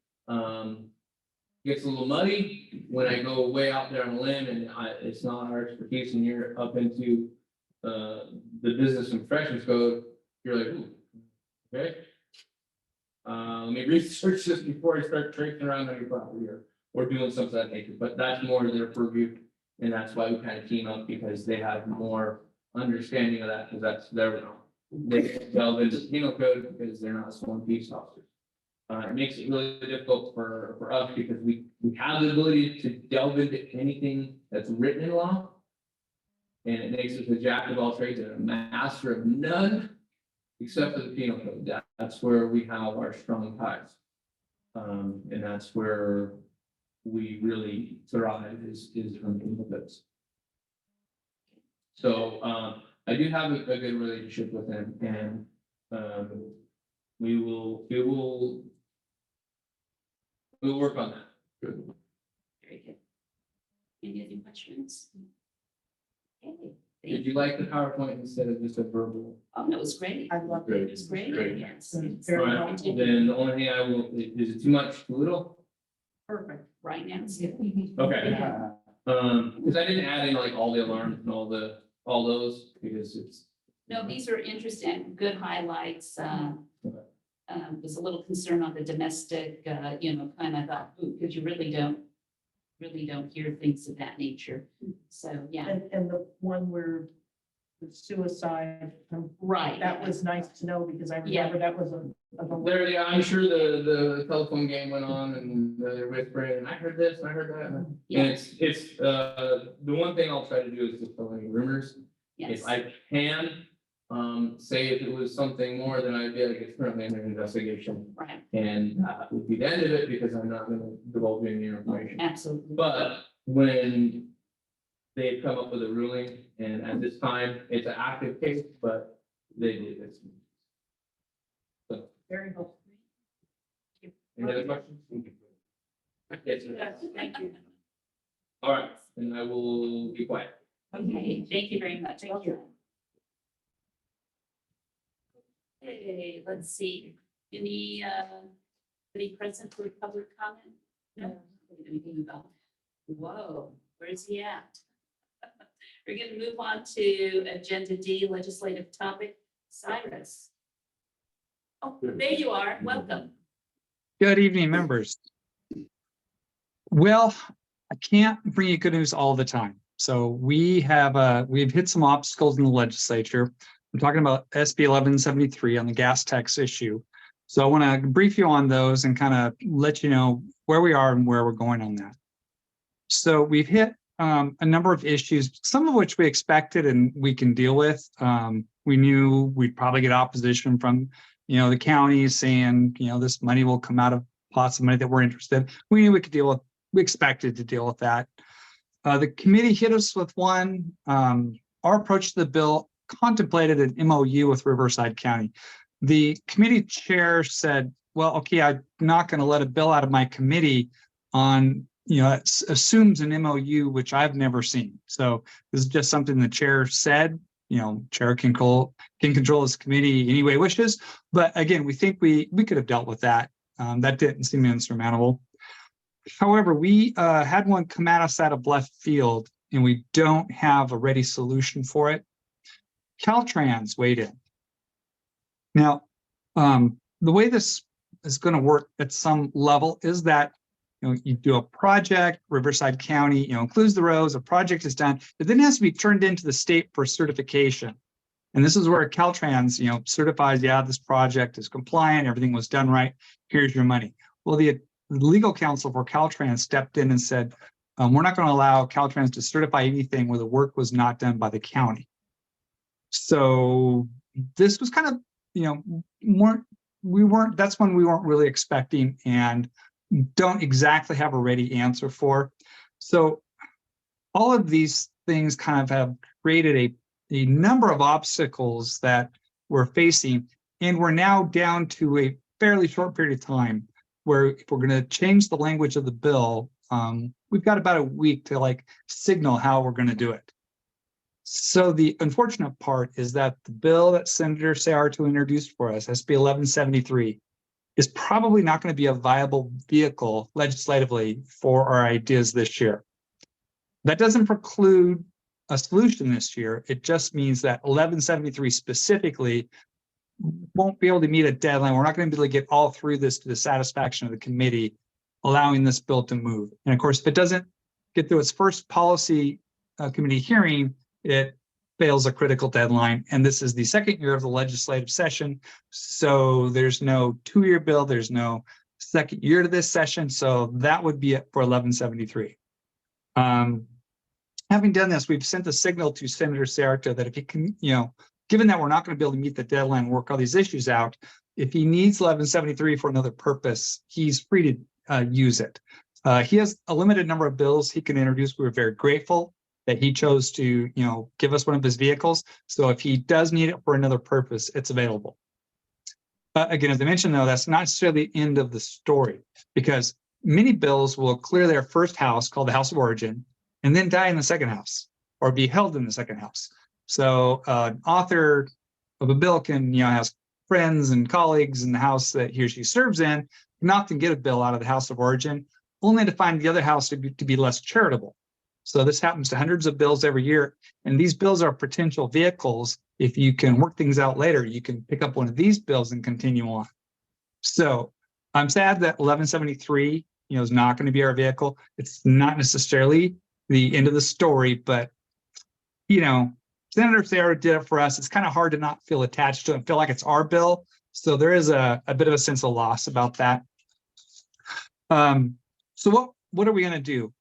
Gets a little muddy when I go way out there on a limb and it's not our expertise and you're up into the business and professions code, you're like, ooh, okay. Let me research this before I start traipsing around on your property or doing something of that nature, but that's more their purview. And that's why we kind of team up, because they have more understanding of that, because that's their realm. They delve into the penal code because they're not sworn peace officers. It makes it really difficult for us because we have the ability to delve into anything that's written in law. And it makes us a jack of all trades and a master of none, except for the penal code. That's where we have our strong ties. And that's where we really thrive is from penal codes. So I do have a good relationship with them, and we'll work on that. good. Very good. Any other questions? Okay. Did you like the PowerPoint instead of just a verbal? Oh, no, it was great. I love Great. It was great, Great. yes. It's All very right, helpful. then the only thing I will, is it too much, too little? Perfect. Right now, it's good. Okay. Because I didn't add in like all the alarms and all those, because it's. No, these are interesting, good highlights. Was a little concerned on the domestic, kind of thought, because you really don't hear things of that nature. So, yeah, And the one where the suicide, right. that was nice to know because I remember that was a. There, yeah, I'm sure the telephone game went on and they're whispering, and I heard this, and I heard that. And Yeah, it's, the one thing I'll try to do is just tell any rumors. yes, If I can, say if it was something more than I'd be like, it's currently under investigation. right, And that would be the end of it, because I'm not gonna divulge any information. absolutely. But when they've come up with a ruling, and at this time, it's an active case, but they did this. Very helpful. Any other questions? Yes, sir. Yes, thank you. All right, and I will be quiet. Okay, thank you very much. Thank you. Okay, let's see, any present for public comment? No. Whoa, where's he at? We're gonna move on to agenda D, legislative topic, Cyrus. Oh, there you are, welcome. Good evening, members. Well, I can't bring you good news all the time. So we've hit some obstacles in the legislature. I'm talking about SB 1173 on the gas tax issue. So I want to brief you on those and kind of let you know where we are and where we're going on that. So we've hit a number of issues, some of which we expected and we can deal with. We knew we'd probably get opposition from the county saying, this money will come out of pots of money that we're interested. We knew we expected to deal with that. The committee hit us with one. Our approach to the bill contemplated an MOU with Riverside County. The committee chair said, well, okay, I'm not going to let a bill out of my committee on, it assumes an MOU, which I've never seen. So this is just something the chair said. Chair can control his committee any way he wishes. But again, we think we could have dealt with that. That didn't seem insurmountable. However, we had one come at us out of left field, and we don't have a ready solution for it. Caltrans weighed in. Now, the way this is going to work at some level is that you do a project, Riverside County, includes the roads, a project is done, it then has to be turned into the state for certification. And this is where Caltrans, certifies, yeah, this project is compliant, everything was done right, here's your money. Well, the the legal counsel for Caltrans stepped in and said, we're not going to allow Caltrans to certify anything where the work was not done by the county. So this was kind of, that's one we weren't really expecting and don't exactly have a ready answer for. So all of these things kind of have created a number of obstacles that we're facing, and we're now down to a fairly short period of time where if we're going to change the language of the bill, we've got about a week to signal how we're going to do it. So the unfortunate part is that the bill that Senator Sayarto introduced for us, SB 1173, is probably not going to be a viable vehicle legislatively for our ideas this year. That doesn't preclude a solution this year. It just means that 1173 specifically won't be able to meet a deadline. We're not going to be able to get all through this to the satisfaction of the committee, allowing this bill to move. And of course, if it doesn't get through its first policy committee hearing, it fails a critical deadline. And this is the second year of the legislative session. So there's no 2-year bill. There's no second year to this session. So that would be it for 1173. Having done this, we've sent a signal to Senator Sayarto that if he can, given that we're not going to be able to meet the deadline and work all these issues out, if he needs 1173 for another purpose, he's free to use it. He has a limited number of bills he can introduce. We were very grateful that he chose to, give us one of his vehicles. So if he does need it for another purpose, it's available. Again, as I mentioned, though, that's not necessarily the end of the story, because many bills will clear their first house, called the House of Origin, and then die in the second house or be held in the second house. So an author of a bill can, has friends and colleagues in the house that he or she serves in, can often get a bill out of the House of Origin, only to find the other house to be less charitable. So this happens to hundreds of bills every year. And these bills are potential vehicles. If you can work things out later, you can pick up one of these bills and continue on. So I'm sad that 1173, is not going to be our vehicle. It's not necessarily the end of the story, but, Senator Sayarto did it for us. It's kind of hard to not feel attached to it and feel like it's our bill. So there is a bit of a sense of loss about that. So what are we going to do?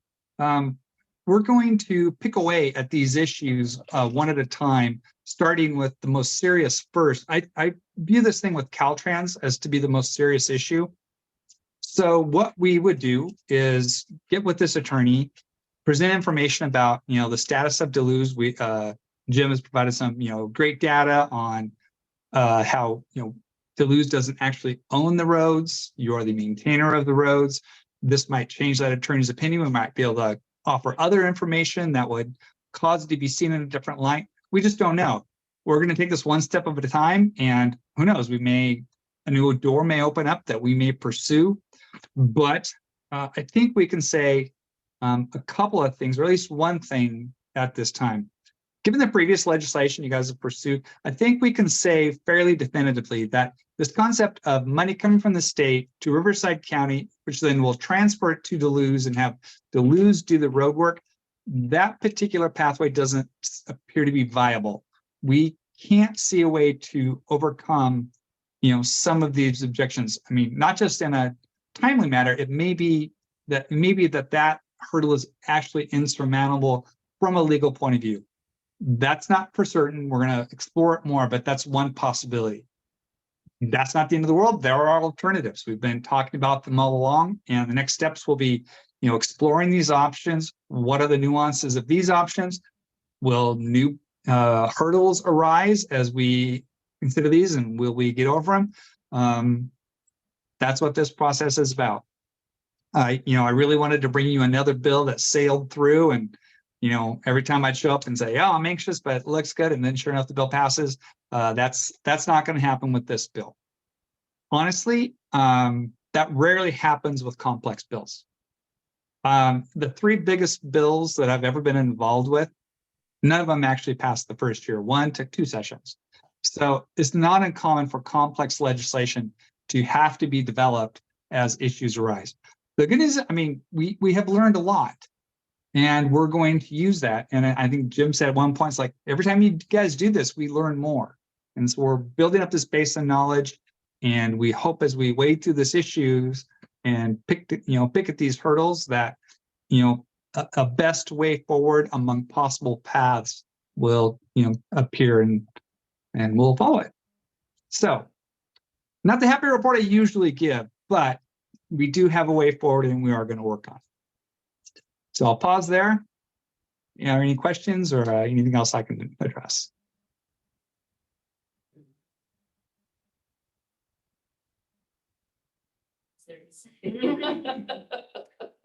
We're going to pick away at these issues one at a time, starting with the most serious first. I view this thing with Caltrans as to be the most serious issue. So what we would do is get with this attorney, present information about, the status of Duluth. Jim has provided some, great data on how, Duluth doesn't actually own the roads. You are the maintainer of the roads. This might change that attorney's opinion. We might be able to offer other information that would cause it to be seen in a different light. We just don't know. We're going to take this one step at a time, and who knows, a new door may open up that we may pursue. But I think we can say a couple of things, or at least one thing at this time. Given the previous legislation you guys have pursued, I think we can say fairly definitively that this concept of money coming from the state to Riverside County, which then will transfer it to Duluth and have Duluth do the road work, that particular pathway doesn't appear to be viable. We can't see a way to overcome, some of these objections. I mean, not just in a timely matter, it may be that hurdle is actually insurmountable from a legal point of view. That's not for certain. We're going to explore it more, but that's one possibility. That's not the end of the world. There are alternatives. We've been talking about them all along, and the next steps will be, exploring these options. What are the nuances of these options? Will new hurdles arise as we consider these, and will we get over them? That's what this process is about. I really wanted to bring you another bill that sailed through, and every time I'd show up and say, "Oh, I'm anxious, but it looks good," and then sure enough, the bill passes. That's not going to happen with this bill. Honestly, that rarely happens with complex bills. The 3 biggest bills that I've ever been involved with, none of them actually passed the first year. 1 took 2 sessions. So it's not uncommon for complex legislation to have to be developed as issues arise. The good news, we have learned a lot. And we're going to use that. And I think Jim said at one point, it's like, every time you guys do this, we learn more. And so we're building up this base of knowledge. And we hope as we wade through these issues, and pick at these hurdles that, a best way forward among possible paths will, appear and we'll follow it. So, not the happy report I usually give, but we do have a way forward and we are going to work on it. So I'll pause there. Any questions or anything else I can address?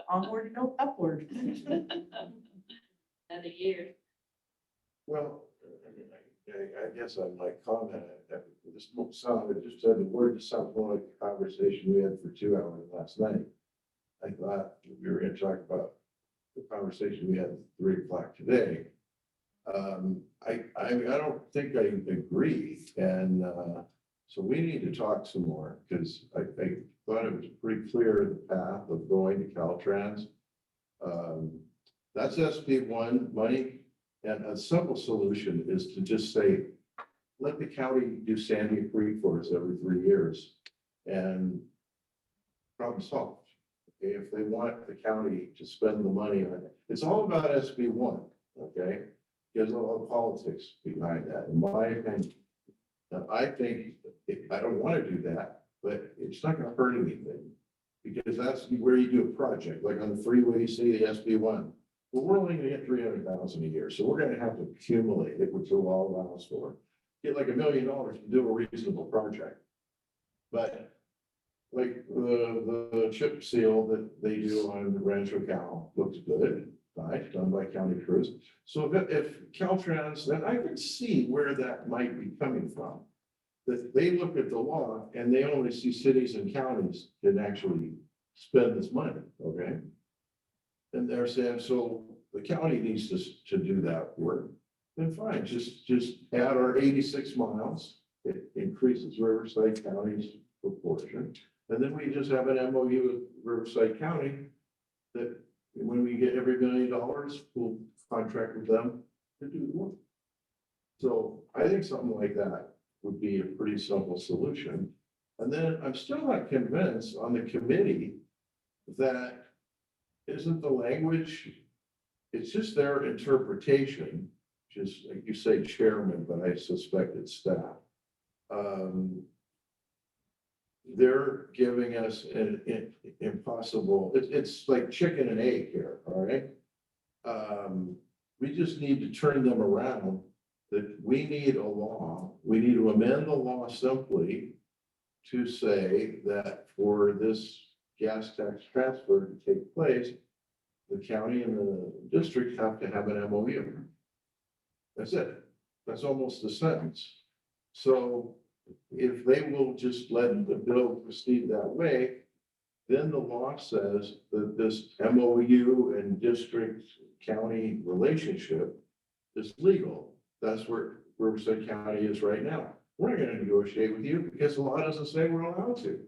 Onward, no upward. Another year. Well, I guess I might comment, this sounded, just said the word, something like the conversation we had for 2 hours last night. I thought we were gonna talk about the conversation we had at 3 o'clock today. I don't think I agree, and so we need to talk some more, because I thought it was pretty clear the path of going to Caltrans. That's SB1 money, and a simple solution is to just say, let the county do Sandy Creek for us every 3 years, and problem solved. Okay, if they want the county to spend the money on it, it's all about SB1, okay? There's a lot of politics behind that, in my opinion. Now, I think, I don't want to do that, but it's not gonna hurt anything. Because that's where you do a project, like on the freeway, you see the SB1. Well, we're only gonna get 300,000 a year, so we're gonna have to accumulate it, which will all allow us for. Get like $1 million to do a reasonable project. But like the chip seal that they do on Rancho Cal looks good, right, done by county crews. So if Caltrans, then I can see where that might be coming from. That they look at the law and they only see cities and counties can actually spend this money, okay? And they're saying, so the county needs to do that work, then fine, just add our 86 miles. It increases Riverside County's proportion. And then we just have an MOU with Riverside County that when we get every $1 million, we'll contract with them to do the work. So I think something like that would be a pretty simple solution. And then I'm still not convinced on the committee that isn't the language, it's just their interpretation, which is, like you say, chairman, but I suspect it's staff. They're giving us an impossible, it's like chicken and egg here, all right? We just need to turn them around, that we need a law, we need to amend the law simply to say that for this gas tax transfer to take place, the county and the district have to have an MOU. That's it. That's almost a sentence. So if they will just let the bill proceed that way, then the law says that this MOU and district county relationship is legal. That's where Riverside County is right now. We're not going to negotiate with you because the law doesn't say we're allowed to.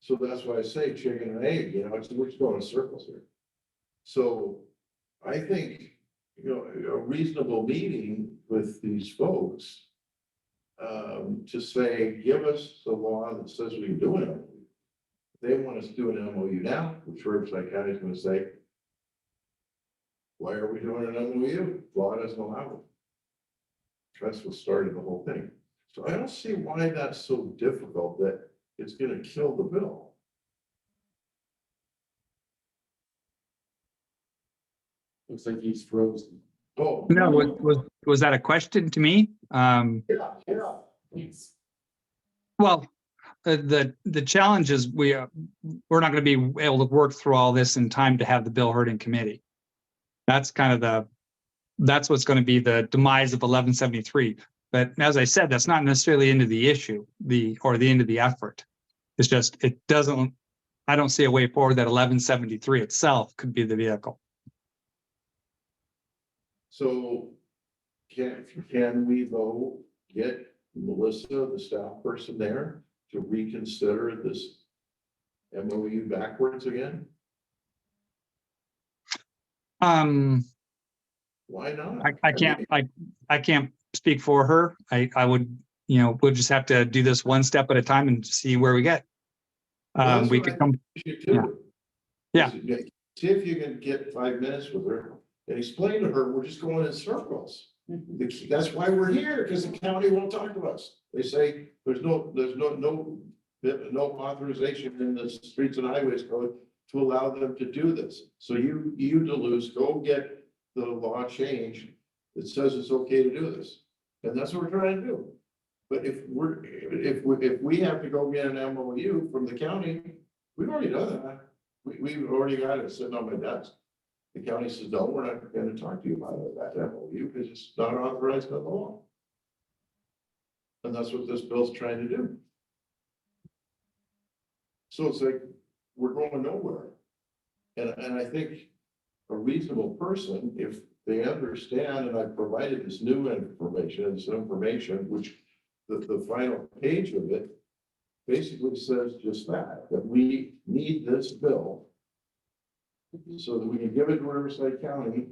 So that's why I say chicken and egg, we're just going in circles here. So I think, a reasonable meeting with these folks to say, give us the law that says we can do it. They want us to do an MOU now, which Riverside County is going to say, why are we doing an MOU? Law doesn't allow it. That's what started the whole thing. So I don't see why that's so difficult that it's going to kill the bill. Looks like he's frozen. Oh. No, was that a question to me? Yeah. Yes. Well, the challenge is we're not going to be able to work through all this in time to have the bill heard in committee. That's kind of that's what's going to be the demise of 1173. But as I said, that's not necessarily into the issue, or the end of the effort. It's just, I don't see a way forward that 1173 itself could be the vehicle. So can we though get Melissa, the staff person there, to reconsider this MOU backwards again? Why not? I can't speak for her. I would, we'll just have to do this one step at a time and see where we get. Well, that's we what could I come, think you should Yeah. do. See if you can get 5 minutes with her and explain to her, we're just going in circles. That's why we're here, because the county won't talk to us. They say there's no authorization in the streets and highways code to allow them to do this. So you Duluth, go get the law changed that says it's okay to do this. And that's what we're trying to do. But if we have to go get an MOU from the county, we've already done that. We've already got it sitting on my desk. The county says, no, we're not gonna talk to you about that MOU because it's not authorized by the law. And that's what this bill's trying to do. So it's like, we're going nowhere. And I think a reasonable person, if they understand, and I provided this new information, which the final page of it basically says just that we need this bill so that we can give it to Riverside County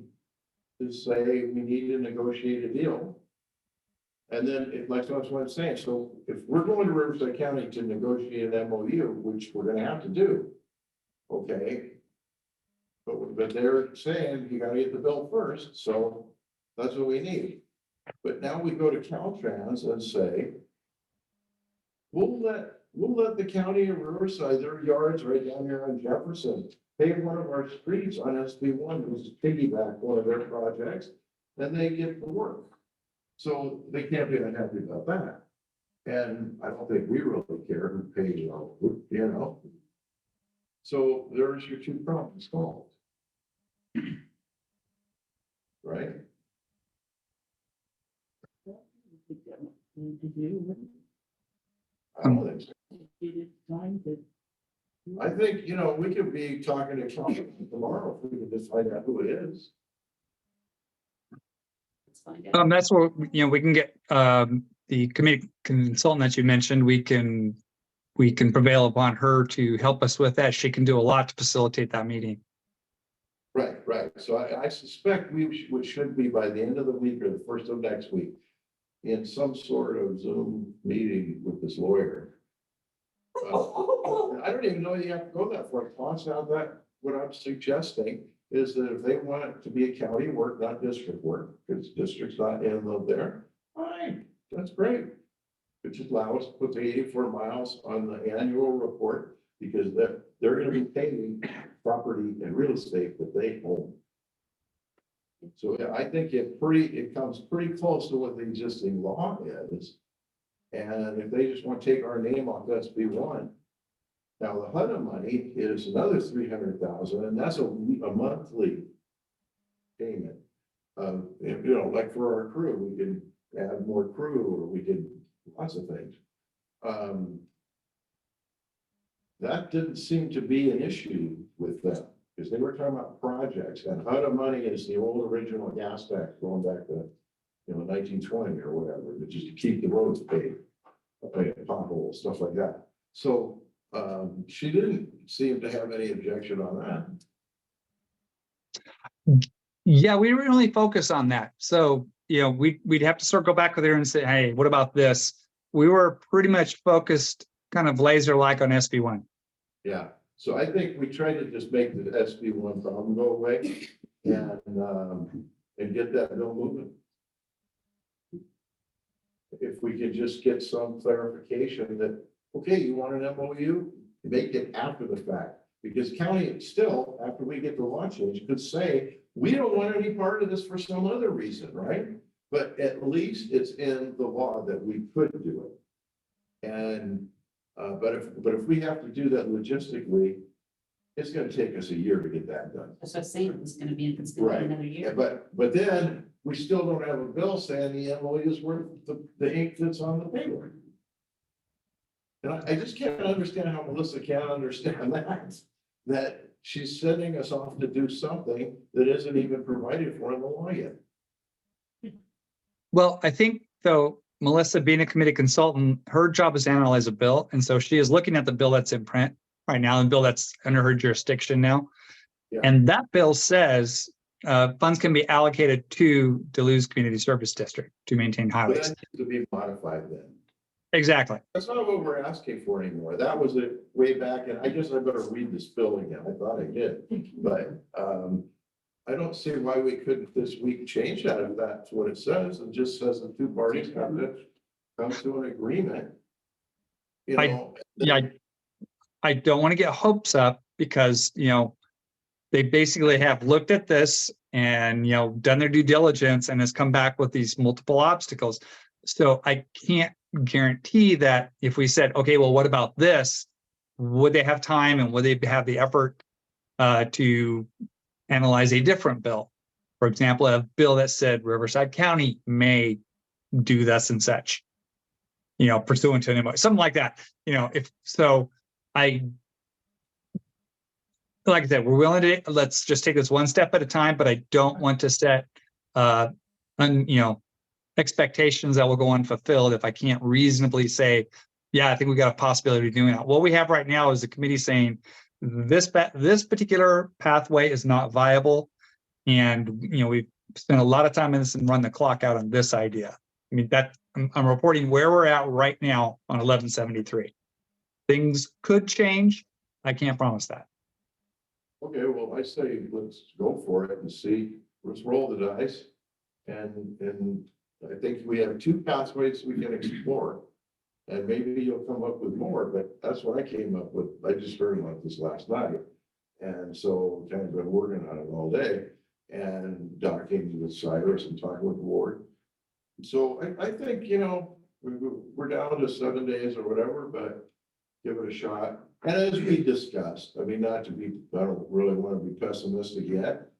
to say we need to negotiate a deal. And then, that's what I'm saying. So if we're going to Riverside County to negotiate an MOU, which we're gonna have to do, okay? But they're saying you gotta get the bill first, so that's what we need. But now we go to Caltrans and say, we'll let the county of Riverside, their yards right down here on Jefferson, pay one of our streets on SB1, which is piggyback one of their projects, and they get the work. So they can't be unhappy about that. And I don't think we really care who pays, you know. So there's your two problems solved. Right? I don't think so. I think, we could be talking to Trump tomorrow if we could just find out who it is. Let's find out. that's what, we can get, the committee consultant that you mentioned, we can prevail upon her to help us with that. She can do a lot to facilitate that meeting. Right. So I suspect we should be by the end of the week or the first of next week in some sort of Zoom meeting with this lawyer. I don't even know you have to go that far. What I'm suggesting is that if they want it to be a county work, not district work, because district's not involved there, fine, that's great. But just allow us to put the 84 miles on the annual report, because they're gonna be paying property and real estate that they own. So I think it comes pretty close to what the existing law is. And if they just want to take our name off SB1, now the HUDA money is another 300,000, and that's a monthly payment. Like for our crew, we can add more crew, or we can lots of things. That didn't seem to be an issue with them, because they were talking about projects, and HUDA money is the old original gas tax going back to 1920 or whatever, but just to keep the roads paved, potholes, stuff like that. So she didn't seem to have any objection on that. Yeah, we didn't really focus on that. So, we'd have to circle back with her and say, hey, what about this? We were pretty much focused kind of laser-like on SB1. Yeah, so I think we tried to just make the SB1 problem go away and get that bill moving. If we could just get some clarification that, okay, you want an MOU, make it after the fact. Because county still, after we get the law change, could say, we don't want any part of this for some other reason, right? But at least it's in the law that we could do it. And, but if we have to do that logistically, it's gonna take us a year to get that done. That's what I'm saying, it's gonna be another Yeah, year. but then we still don't have a bill saying the MOU is worth the ink that's on the paper. And I just can't understand how Melissa can't understand that she's sending us off to do something that isn't even provided for in the law yet. Well, I think, though, Melissa, being a committee consultant, her job is to analyze a bill. And so she is looking at the bill that's in print right now, and bill that's under her jurisdiction now. Yeah. And that bill says funds can be allocated to Duluth Community Service District to maintain But highways. that needs to be modified then. exactly. That's not what we're asking for anymore. That was it way back, and I guess I better read this bill again. I thought I did. But, I don't see why we couldn't this week change that if that's what it says. It just says the two parties have to come to an agreement. You I- know. Yeah, I don't want to get hopes up because, they basically have looked at this and, done their due diligence and has come back with these multiple obstacles. So I can't guarantee that if we said, okay, well, what about this? Would they have time and would they have the effort to analyze a different bill? For example, a bill that said Riverside County may do this and such, pursuant to an MOU, something like that. If so, like I said, we're willing to, let's just take this one step at a time, but I don't want to set, expectations that will go unfulfilled if I can't reasonably say, yeah, I think we got a possibility of doing that. What we have right now is the committee saying this particular pathway is not viable. And, we've spent a lot of time in this and run the clock out on this idea. I mean, I'm reporting where we're at right now on 1173. Things could change. I can't promise that. Okay, well, I say, let's go for it and see, let's roll the dice. And I think we have two pathways we can explore. And maybe you'll come up with more, but that's what I came up with. I just heard about this last night. And so kind of been working on it all day and talking with Cyrus and talking with Ward. So I think, we're down to 7 days or whatever, but give it a shot. And as we discussed, I mean, I don't really want to be pessimistic yet,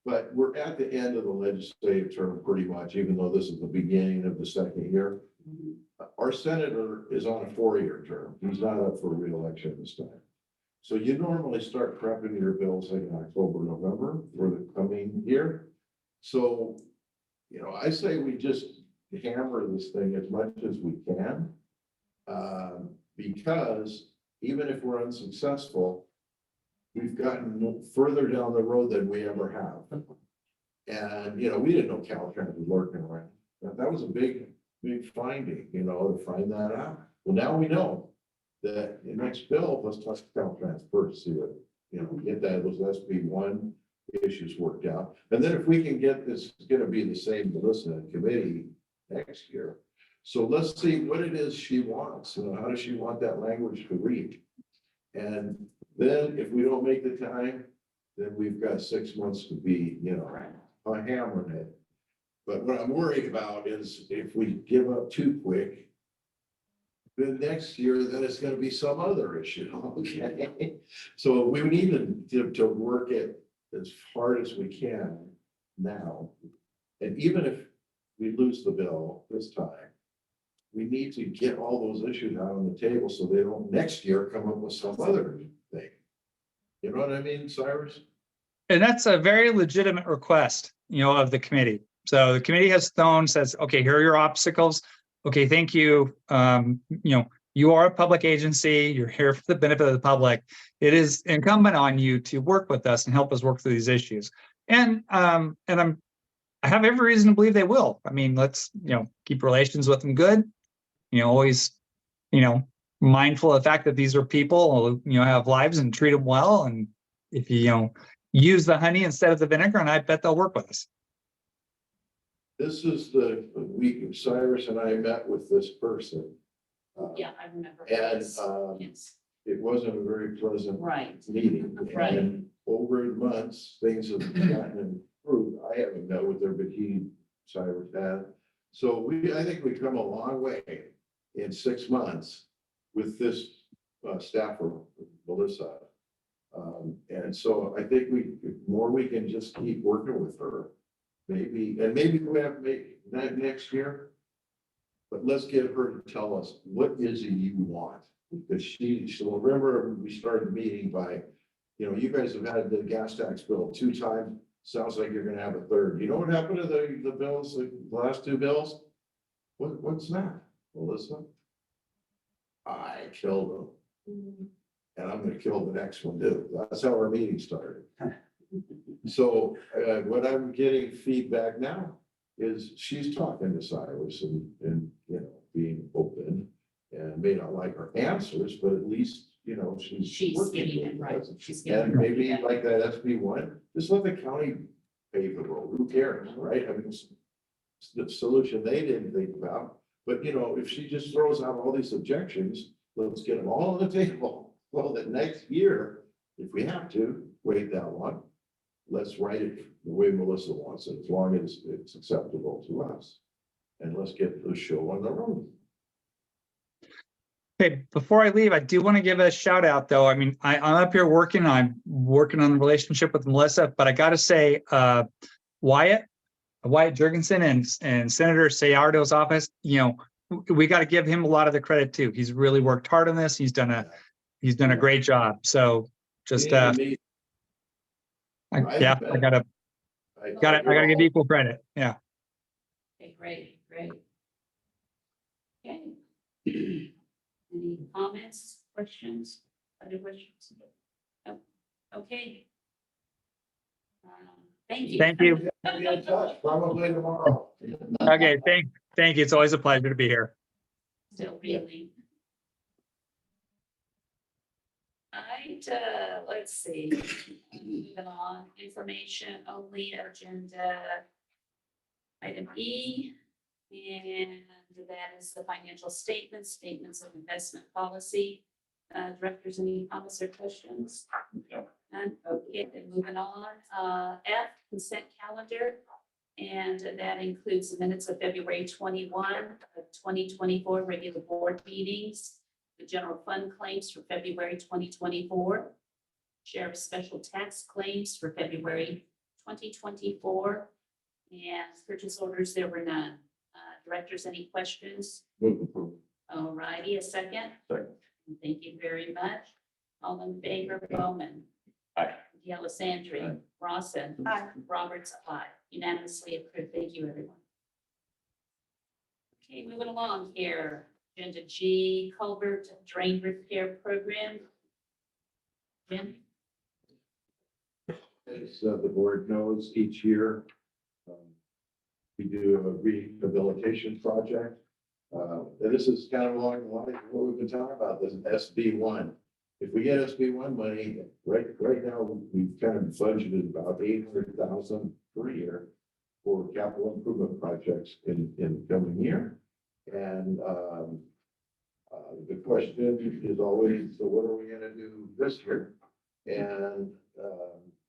but we're at the end of the legislative term pretty much, even though this is the beginning of the second year. Our senator is on a 4-year term. He's not up for reelection this time. So you normally start prepping your bills like in October, November for the coming year. So, I say we just hammer this thing as much as we can. Because even if we're unsuccessful, we've gotten further down the road than we ever have. And, we didn't know Caltrans was lurking around. That was a big finding, to find that out. Well, now we know that the next bill, let's talk Caltrans first, see what, get those SB1 issues worked out. And then if we can get this, it's gonna be the same Melissa committee next year. So let's see what it is she wants, how does she want that language to read? And then if we don't make the time, then we've got 6 months to be, hammering it. But what I'm worried about is if we give up too quick, then next year, then it's gonna be some other issue, okay? So we need to work it as hard as we can now. And even if we lose the bill this time, we need to get all those issues out on the table so they don't next year come up with some other thing. You know what I mean, Cyrus? And that's a very legitimate request, of the committee. So the committee says, okay, here are your obstacles. Okay, thank you. You are a public agency. You're here for the benefit of the public. It is incumbent on you to work with us and help us work through these issues. And I have every reason to believe they will. I mean, let's, keep relations with them good. Always, mindful of the fact that these are people, have lives and treat them well. And if you, use the honey instead of the vinegar, and I bet they'll work with us. This is the week Cyrus and I met with this person. Yeah, I remember. And Yes. it wasn't a very pleasant Right. meeting. Right. And over the months, things have gotten improved. I haven't met with her, but Cyrus had. So I think we've come a long way in 6 months with this staffer, Melissa. And so I think more we can just keep working with her. Maybe we have that next year. But let's get her to tell us, what is it you want? Because she'll remember we started the meeting by, you guys have had the gas tax bill 2 times. Sounds like you're gonna have a third. You know what happened to the bills, the last 2 bills? What's that, Melissa? I killed them. And I'm gonna kill the next one too. That's how our meeting started. So what I'm getting feedback now is she's talking to Cyrus and being open. and may not like our answers, but at least, you know, She's working getting with it right. us. She's getting And it maybe right. like that SB1, just let the county pave the road, who cares, right? I mean, it's the solution they didn't think about, but you know, if she just throws out all these objections, let's get them all on the table. Well, that next year, if we have to wait that long, let's write it the way Melissa wants it, as long as it's acceptable to us. And let's get the show on the road. Okay, before I leave, I do want to give a shout out though. I mean, I'm up here working, I'm working on the relationship with Melissa, but I gotta say, Wyatt Jurgensen and Senator Sayardo's office, you know, we got to give him a lot of the credit too. He's really worked hard on this. He's done a great job. So just, Me and me, yeah, I gotta give equal credit. Yeah. Okay, great. Okay. Any comments, questions, other questions? Oh, okay. Thank you. Thank you. Be in touch, probably tomorrow. Okay, thank you. It's always a pleasure to be here. Still really. Alright, let's see. Moving on, information only agenda. Item E, and that is the financial statements of investment policy. Directors, any comments or questions? And okay, then moving on, F, consent calendar. And that includes the minutes of February 21 of 2024 regular board meetings, the general fund claims for February 2024, sheriff's special tax claims for February 2024, and purchase orders, there were none. Directors, any questions? All righty, a second? Second. Thank you very much. All in favor, Bowman? Aye. D'Alessandri? Aye. Rawson? Aye. Roberts, aye. Unanimously approved. Thank you, everyone. Okay, moving along here. Agenda G, culvert drain repair program. Jim? As the board knows, each year, we do a rehabilitation project. And this is kind of along the line of what we've been talking about, this SB1. If we get SB1 money, right now, we've kind of budgeted about 800,000 per year for capital improvement projects in the coming year. And the question is always, so what are we gonna do this year? And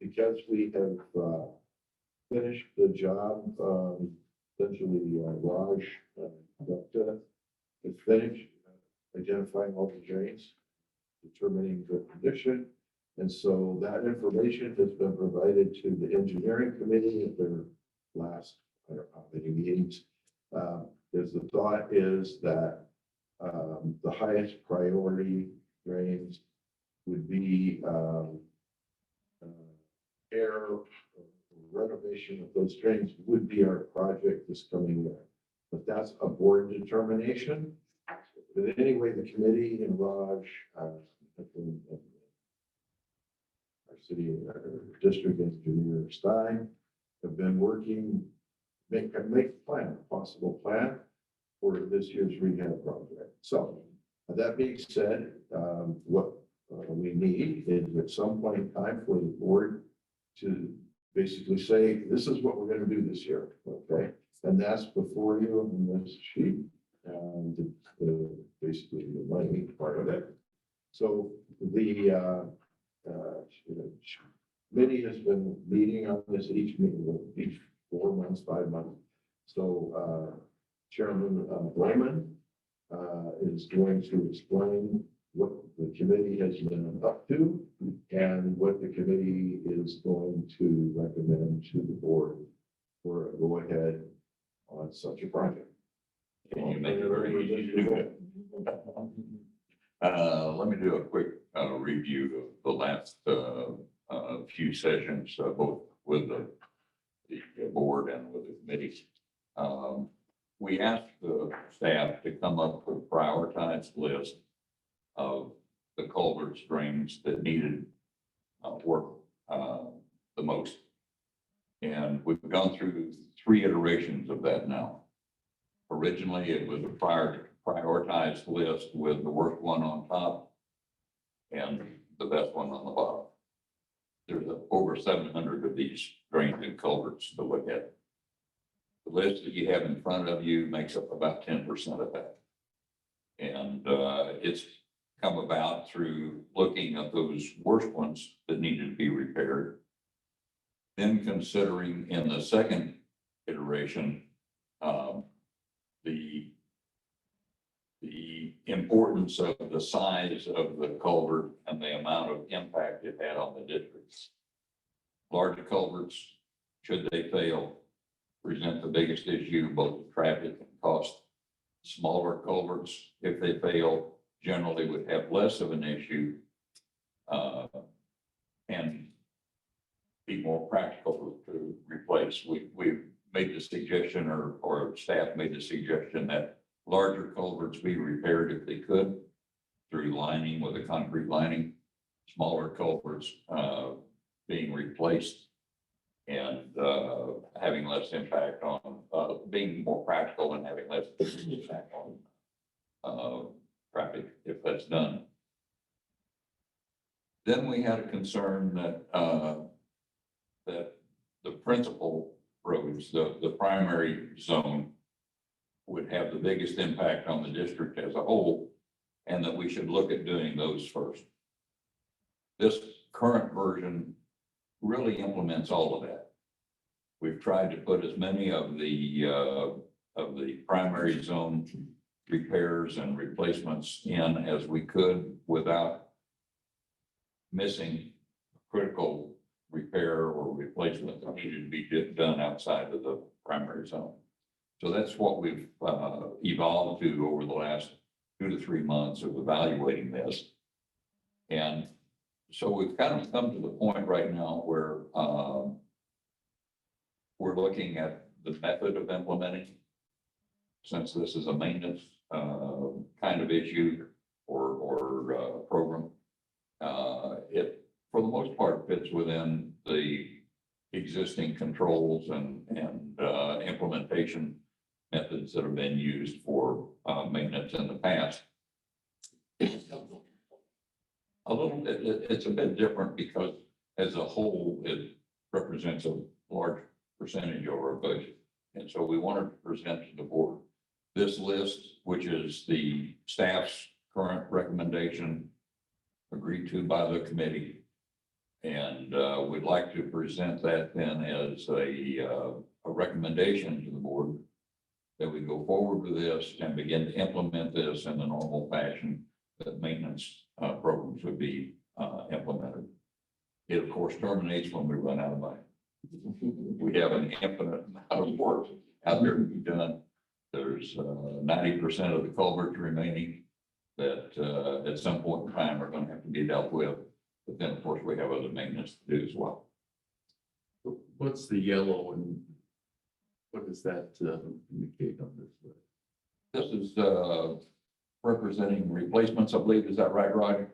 because we have finished the job, essentially Raj is finished identifying all the drains, determining the condition. And so that information has been provided to the engineering committee at their last, I don't know how many meetings. The thought is that the highest priority drains would be air renovation of those drains would be our project this coming year. But that's a board determination. But anyway, the committee and Raj, our city, our district engineer Stein, have been working, make a plan, a possible plan for this year's rehab project. So that being said, what we need is at some point in time for the board to basically say, this is what we're going to do this year, okay? And that's before you on this sheet, and basically the money part of it. So the committee has been meeting on this each 4 months, 5 months. So Chairman Bowman is going to explain what the committee has been up to and what the committee is going to recommend to the board for a go ahead on such a project. Can you make it very easy to do it? Let me do a quick review of the last few sessions, both with the board and with the committee. We asked the staff to come up with a prioritized list of the culvert drains that needed work the most. And we've gone through 3 iterations of that now. Originally, it was a prioritized list with the worst one on top and the best one on the bottom. There's over 700 of these drains and culverts to look at. The list that you have in front of you makes up about 10% of that. And it's come about through looking at those worst ones that needed to be repaired. Then considering in the second iteration, the importance of the size of the culvert and the amount of impact it had on the districts. Large culverts, should they fail, present the biggest issue, both traffic and cost. Smaller culverts, if they fail, generally would have less of an issue and be more practical to replace. We made the suggestion, or staff made the suggestion that larger culverts be repaired if they could through lining with a concrete lining, smaller culverts being replaced and having less impact on, being more practical and having less impact on traffic if that's done. Then we had a concern that that the principal roads, the primary zone, would have the biggest impact on the district as a whole, and that we should look at doing those first. This current version really implements all of that. We've tried to put as many of the primary zone repairs and replacements in as we could without missing critical repair or replacement that needed to be done outside of the primary zone. So that's what we've evolved to over the last 2 to 3 months of evaluating this. And so we've kind of come to the point right now where we're looking at the method of implementing, since this is a maintenance kind of issue or program. It, for the most part, fits within the existing controls and implementation methods that have been used for maintenance in the past. A little, it's a bit different because as a whole, it represents a large percentage of our budget. And so we wanted to present to the board this list, which is the staff's current recommendation agreed to by the committee. And we'd like to present that then as a recommendation to the board that we go forward with this and begin to implement this in the normal fashion that maintenance programs would be implemented. It of course terminates when we run out of money. We have an infinite amount of work out there to be done. There's 90% of the culverts remaining that at some point in time are going to have to be dealt with. But then, of course, we have other maintenance to do as well. What's the yellow and what does that indicate on this list? This is representing replacements, I believe. Is that right, Roger?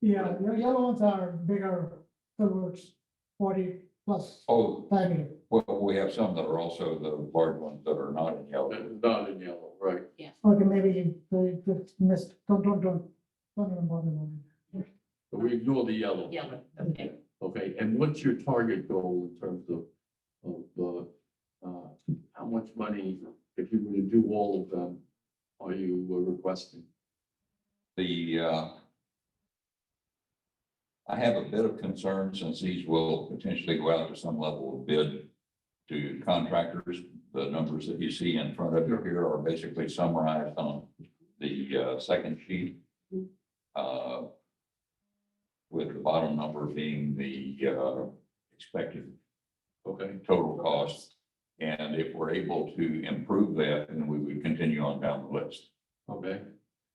Yeah, the yellow ones are bigger culverts, 40 plus Oh, diameter. well, we have some that are also the large ones that are not in yellow. Not in yellow, right? Okay, maybe they just missed, don't even bother on it. So we ignore the yellow. Yellow, okay. Okay, and what's your target goal in terms of how much money, if you were to do all of them, are you requesting? I have a bit of concern since these will potentially go out to some level of bid to contractors. The numbers that you see in front of you here are basically summarized on the second sheet. With the bottom number being the expected total cost. And if we're able to improve that, then we would continue on down the list. Okay,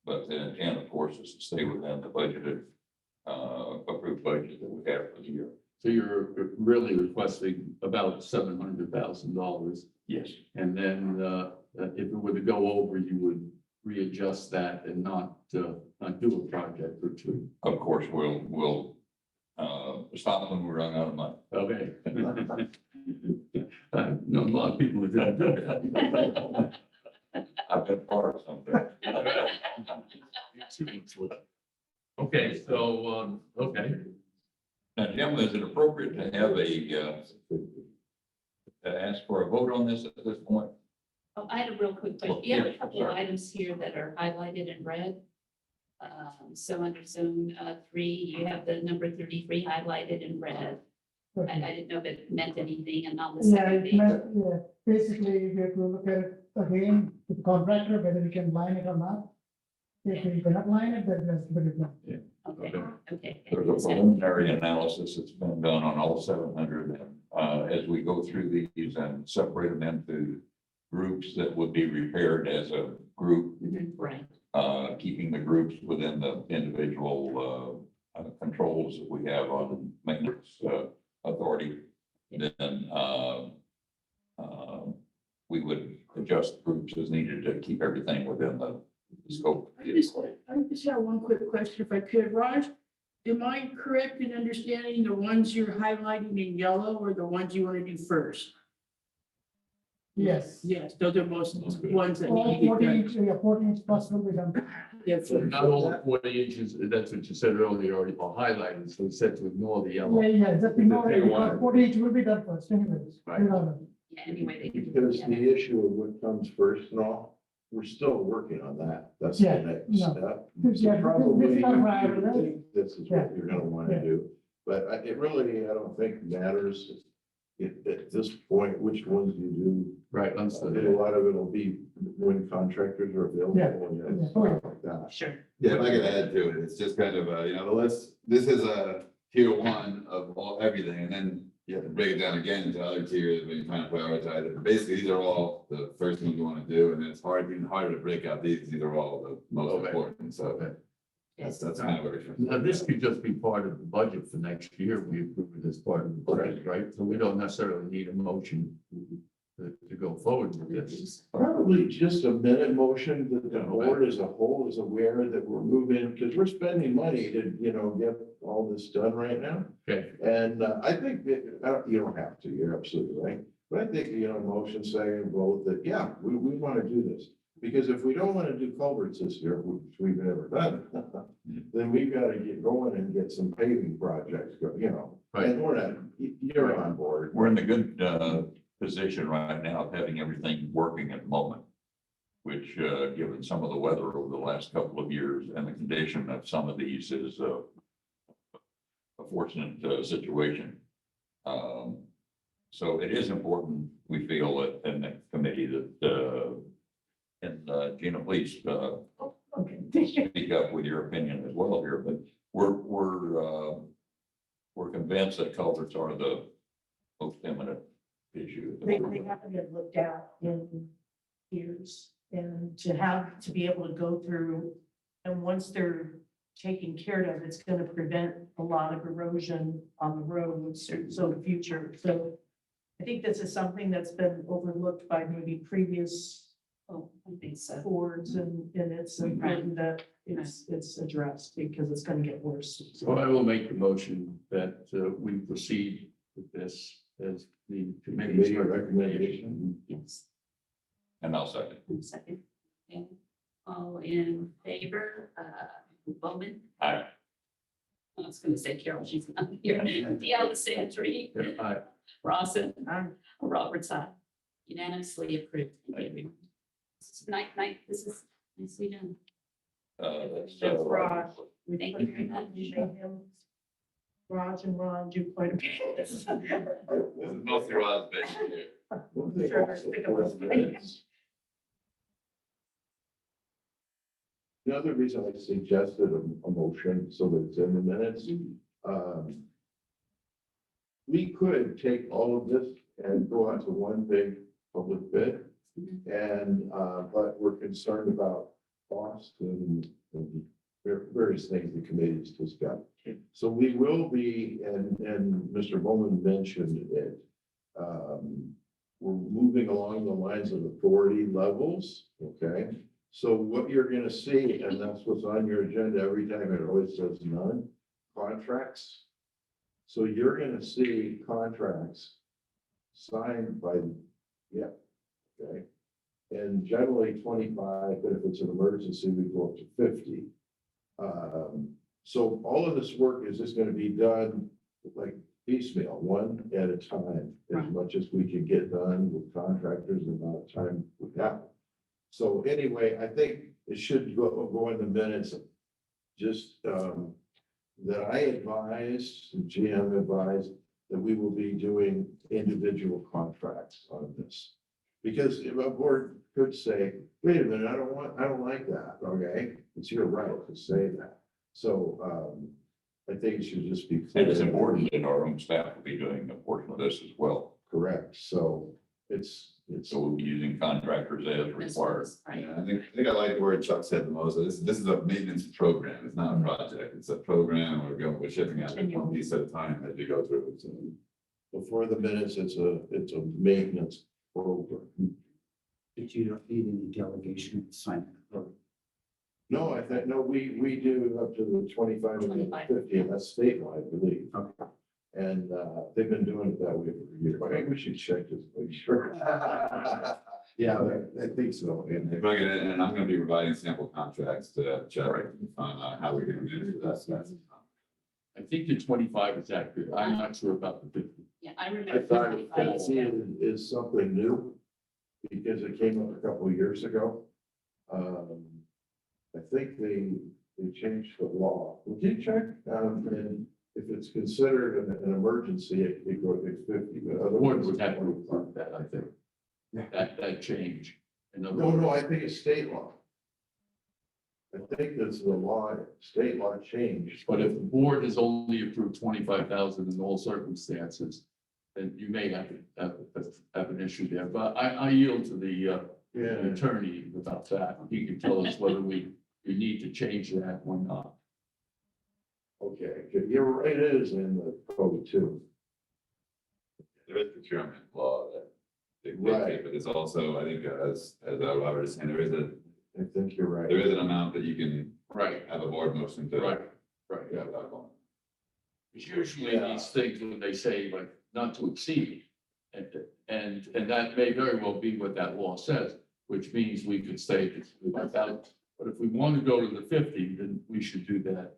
But the intent, of course, is to stay within the budgeted, approved budget that we have for the year. so you're really requesting about $700,000. Yes. And then if it were to go over, you would readjust that and not do a project or two. Of course, we'll stop when we run out of money. Okay. I know a lot of people who didn't do that. I've been part of something. Okay, so, okay. Now, Jim, is it appropriate to have to ask for a vote on this at this point? Oh, I had a real quick question. Oh, You have a yeah, couple of sorry. items here that are highlighted in red. So under zone 3, you have the number 33 highlighted in red. I didn't know if it meant anything and on the Yeah, second it page. meant, yeah, basically, we have to look at it again with the contractor, whether we can line it or not. If we cannot line it, then let's put it down. Okay, okay. There's a preliminary analysis that's been done on all 700. As we go through these and separate them into groups that would be repaired as a group, Mhm, right. keeping the groups within the individual controls that we have on maintenance authority, then we would adjust groups as needed to keep everything within the scope. I just have one quick question if I could, Raj. Am I correct in understanding the ones you're highlighting in yellow are the ones you want to do first? Yes. Yes, those are most ones that All need to get 14 done. inch, yeah, 14 inch plus will be done. Yeah, So not all 40 inches, that's what you said earlier, are highlighted, so you said to ignore the yellow. Yeah, just ignore it, They want- because 40 inch will be done first anyways. Right. You know, Yeah, anyway, they. Because yeah. the issue of what comes first and all, we're still working on that. That's Yeah, the next no. step. Yeah, So probably this time around, you right? think this is Yeah. what you're gonna wanna Yeah. do. But it really, I don't think matters at this point, which ones you do. Right, A understood. lot of it'll be when contractors are available. Yeah. and Yeah. stuff like that. Sure. Yeah, if I could add to it, it's just kind of, the list, this is a tier 1 of everything, and then you have to break it down again into other tiers when you kind of prioritize it. But basically, these are all the first ones you want to do, and then it's even harder to break out these, these are all the most Okay. important, so Okay. that's kind of what it Now, this could just be part of the budget for next year. We approve it as part of the budget, right? So we don't necessarily need a motion to go forward with this. Probably just a minute motion that the board as a whole is aware that we're moving, because we're spending money to, get all this done right now. Okay, And I think that, you don't have to, you're absolutely right. But I think, motion saying vote that, yeah, we want to do this. Because if we don't want to do culverts this year, which we've never done, then we've got to get going and get some paving projects, Right. And we're not, you're on board. We're in the good position right now of having everything working at the moment, which, given some of the weather over the last couple of years and the condition of some of these is a fortunate situation. So it is important, we feel, that in the committee that, and Gina, please Okay. speak up with your opinion as well here, but we're convinced that culverts are the most imminent issue. They have to get looked at in years and to be able to go through. And once they're taken care of, it's going to prevent a lot of erosion on the roads, so the future. So I think this is something that's been overlooked by maybe previous Oh, I think so. boards and it's important that it's addressed because it's going to get worse. so I will make the motion that we proceed with this as the committee's Committee recommendation. recommendation. Yes. And I'll second. Second. Okay. All in favor, Bowman? Aye. I was gonna say Carol, she's not here. D'Alessandri, Yeah, aye. Rawson, Roberts, aye. Unanimously approved. Thank you. This is this is nicely done. That's, That's Raj. Thank you very much. You made him, Raj and Ron do quite a bit. This is mostly Rod's bit here. Sure. The other reason I suggested a motion so that it's in the minutes, we could take all of this and go out to one big public bid. And, but we're concerned about cost and various things the committee's discussed. So we will be, and Mr. Bowman mentioned it, we're moving along the lines of authority levels, okay? So what you're gonna see, and that's what's on your agenda every time, it always says none, contracts. So you're gonna see contracts signed by, yeah, okay? And generally 25, but if it's an emergency, we go up to 50. So all of this work is just gonna be done like piecemeal, one at a time, as Right. much as we can get done with contractors and amount of time we have. So anyway, I think it should go in the minutes, just, that I advised, and GM advised, that we will be doing individual contracts on this. Because if a board could say, wait a minute, I don't like that, okay? It's your right to say that. So, I think it should just be. And it's important that our own staff will be doing a portion of this as well. Correct, so So we'll be using contractors as required. Right. Yeah, I think I like the word Chuck said the most. This is a maintenance program. It's not a project. It's a program. We're shipping out one piece at a time as we go through. So, before the minutes, it's a maintenance program. But you don't need any delegation assignment. No, I think, no, we do up to the 25 and the 25. 50, and that's statewide, I believe. Okay. And they've been doing it that way for years. I think we should check this, make sure. Yeah, I think so. And if I get in, and I'm gonna be providing sample contracts to Chuck on how we're gonna do this. I think the 25 is accurate. I'm not sure about the 50. Yeah, I I remember. thought 25. 50 is something new, because it came up a couple of years ago. I think they changed the law. Would you check? And if it's considered an emergency, it goes, it's 50, but The board otherwise. would have to approve that, I think. That change. In other No, words, I think it's state law. I think that's the law, state law changed. But if the board has only approved 25,000 in all circumstances, then you may have an issue there. But I yield to the Yeah, attorney about that. He can tell us whether we need to change that or not. okay, good. You're right, it is in the code too. There is procurement law that Right. dictates, but there's also, I think, as Robert is saying, I think you're right. there is an amount that you can Right, have a board motion to. right. Yeah, about going. It's usually these things when they say like not to exceed. And that may very well be what that law says, which means we could say it's 5,000. But if we want to go to the 50, then we should do that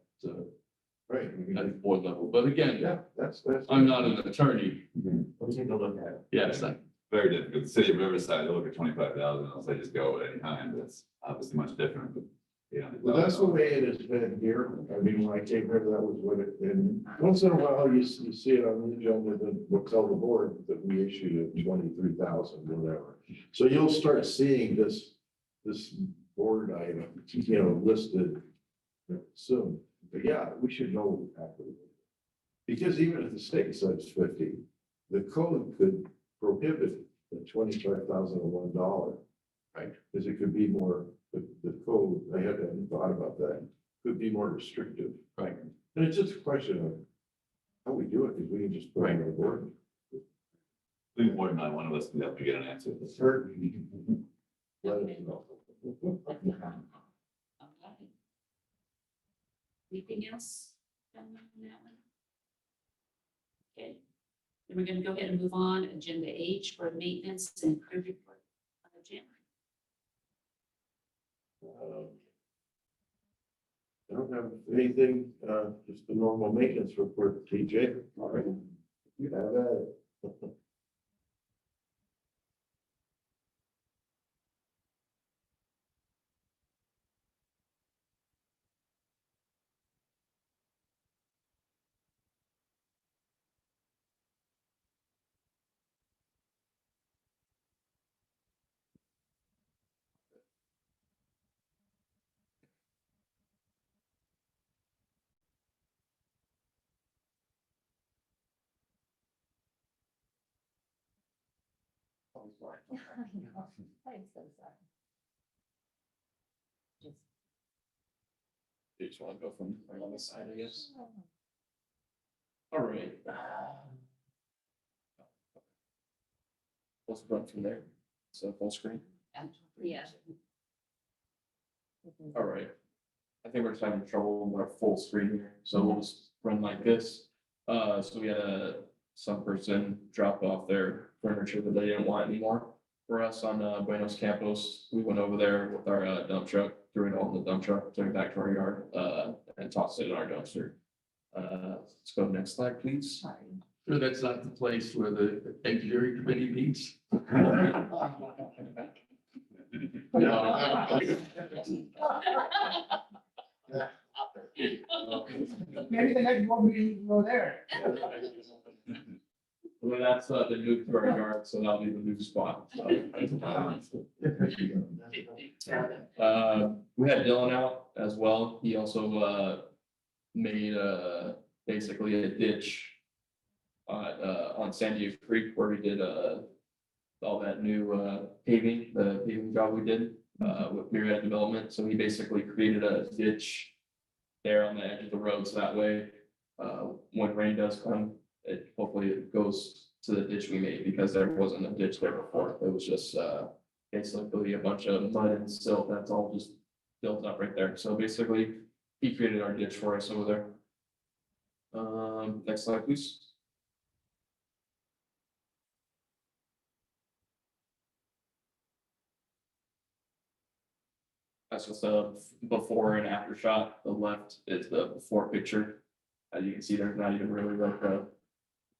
Right. at the board level. But again, Yeah, that's. I'm not an attorney. We'll take a look at it. Yes, Very difficult. The city of Riverside, they'll look at 25,000, they'll say just go at any time. That's obviously much different, but. Yeah. Well, that's the way it has been here. I mean, when I came here, that was what it, and once in a while, you see it on the agenda, that will tell the board that we issued a 23,000, whatever. So you'll start seeing this board item, listed soon. But yeah, we should know after. Because even if the state says 50, the code could prohibit the $25,001. Right. Because it could be more, the code, I hadn't thought about that, could be more restrictive. right. And it's just a question of how we do it, because we can just put it on the board. I think more than one of us can definitely get an answer. Certainly. Let us know. Okay. Anything else? on that one? Okay, then we're gonna go ahead and move on. Agenda H for maintenance and crew report. Jim. I don't have anything, just the normal maintenance report, TJ. All right. You have that. I'm so sorry. You just want to go from right on the side, I guess. All right. Let's run from there. So full screen. Yeah. All right. I think we're just having trouble with our full screen here, so we'll just run like this. So we had some person drop off their furniture that they didn't want anymore. for us on Buenos Campos. We went over there with our dump truck, threw it all in the dump truck, took it back to our yard, and tossed it in our dumpster. Let's go next slide, please. Sure, that's not the place where the engineering committee meets. Maybe the next board meeting, go there. Well, that's the new to our yard, so that'll be the new spot. We had Dylan out as well. He also made basically a ditch on San Diego Creek where he did all that new paving, the paving job we did with Myriad Development. So he basically created a ditch there on the edge of the road, so that way when rain does come, hopefully it goes to the ditch we made, because there wasn't a ditch there before. It was just basically a bunch of mud and silt that's all just built up right there. So basically, he created our ditch for us over there. Next slide, please. That's just a before and after shot. The left is the before picture. As you can see, there's not even really like a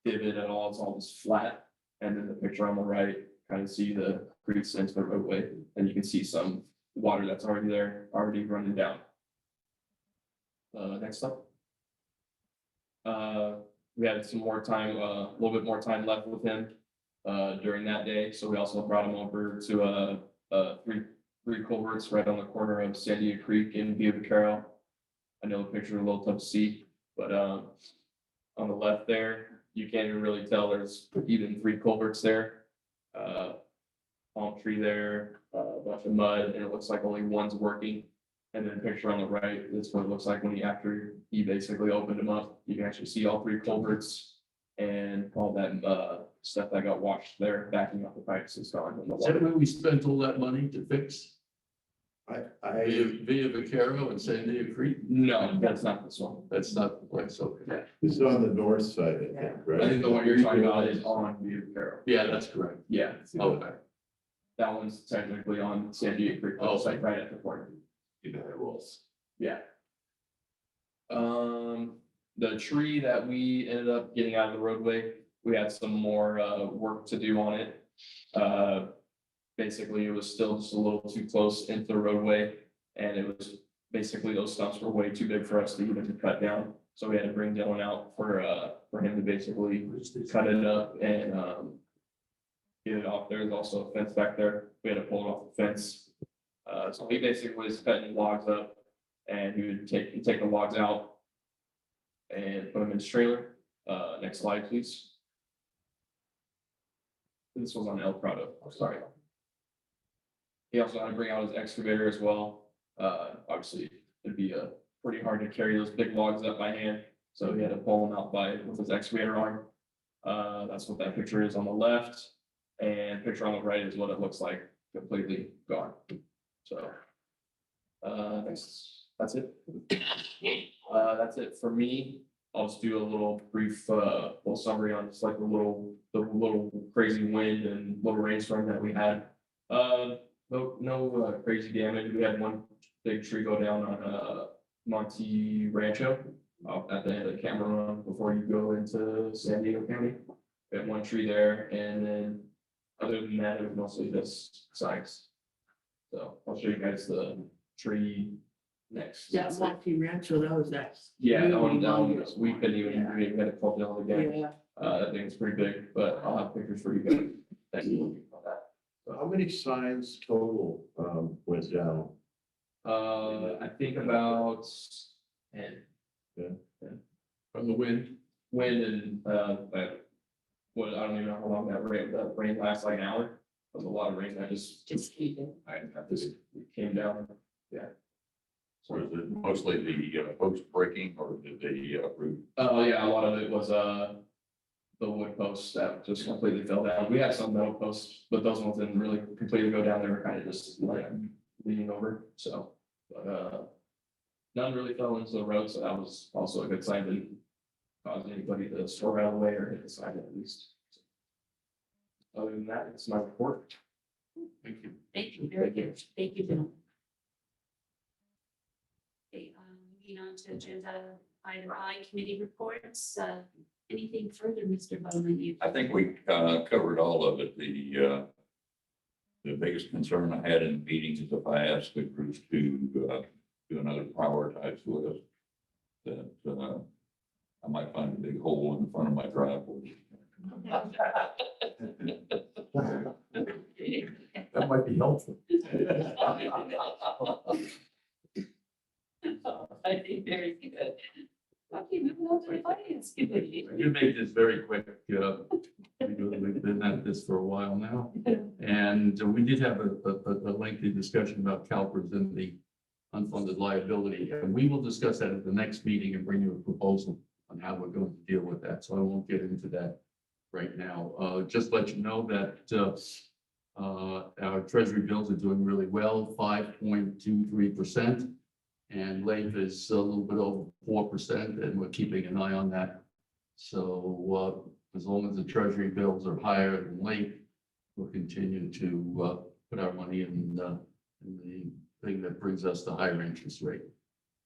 divot at all. It's all just flat. And then the picture on the right, kind of see the creeks into the roadway, and you can see some water that's already there, already running down. Next up. We had some more time, a little bit more time left with him during that day. So we also brought him over to three culverts right on the corner of San Diego Creek and Via Vaquero. I know the picture is a little tough to see, but on the left there, you can't even really tell there's even 3 culverts there. Palm tree there, a bunch of mud, and it looks like only one's working. And then the picture on the right, that's what it looks like after he basically opened them up. You can actually see all 3 culverts and all that stuff that got washed there, backing up the pipes is gone. Is that where we spent all that money to fix? Via Vaquero and San Diego Creek? No, that's not this one. That's not the place, okay. It's on the north side, I think, right? I think the one you're talking about is on Via Vaquero. Yeah, that's correct. Yeah. Okay. That one's technically on San Diego Creek. Oh, It's like right at the corner. Yeah. The tree that we ended up getting out of the roadway, we had some more work to do on it. Basically, it was still just a little too close into the roadway, and it was basically those stumps were way too big for us to even cut down. So we had to bring Dylan out for him to basically cut it up and get it off. There's also a fence back there. We had to pull it off the fence. So he basically was cutting logs up, and he would take the logs out and put them in his trailer. Next slide, please. This was on El Prado. Oh, sorry. He also had to bring out his excavator as well. Obviously, it'd be pretty hard to carry those big logs up by hand, so he had to pull them out with his excavator arm. That's what that picture is on the left, and picture on the right is what it looks like, completely gone. So, that's it. That's it for me. I'll just do a little brief, little summary on just like the little crazy wind and little rainstorm that we had. No crazy damage. We had one big tree go down on Monte Rancho at the end of Cameron before you go into San Diego County. We had one tree there, and then other than that, it was mostly just signs. So I'll show you guys the tree next. Yeah, Monte Rancho, that was that. Yeah, that one, really we couldn't even, we had to call down again. Yeah, That thing's pretty big, but I'll have pictures for you guys. Thank you for that. How many signs total went down? I think about 10. From the wind? Wind and, what, I don't even know how long that rain lasts, like an hour. It was a lot of rain that just came down. Yeah. So is it mostly the post breaking, or did the roof? Yeah, a lot of it was, the wood posts that just completely fell down. We had some metal posts, but those ones didn't really completely go down. They were kind of just like leaning over, so. But none really fell into the road, so that was also a good sign. Didn't cause anybody to swerve out of the way or hit the side at least. Other than that, it's my report. Thank you. Thank you, very good. Thank you, gentlemen. Okay, moving on to agenda item I, committee reports. Anything further, Mr. Bowman? You I think we covered all of it. The biggest concern I had in the meetings is if I asked the groups to do another prioritized list, that I might find a big hole in the front of my driveway. That might be helpful. I think very good. Okay, moving on to the finance committee. You make this very quick. We've been at this for a while now. And we did have a lengthy discussion about CalPERS and the unfunded liability. And we will discuss that at the next meeting and bring you a proposal on how we're going to deal with that. So I won't get into that right now. Just let you know that our treasury bills are doing really well, 5.23%. And LAIF is a little bit over 4%, and we're keeping an eye on that. So as long as the treasury bills are higher than LAIF, we'll continue to put our money in the thing that brings us the higher interest rate.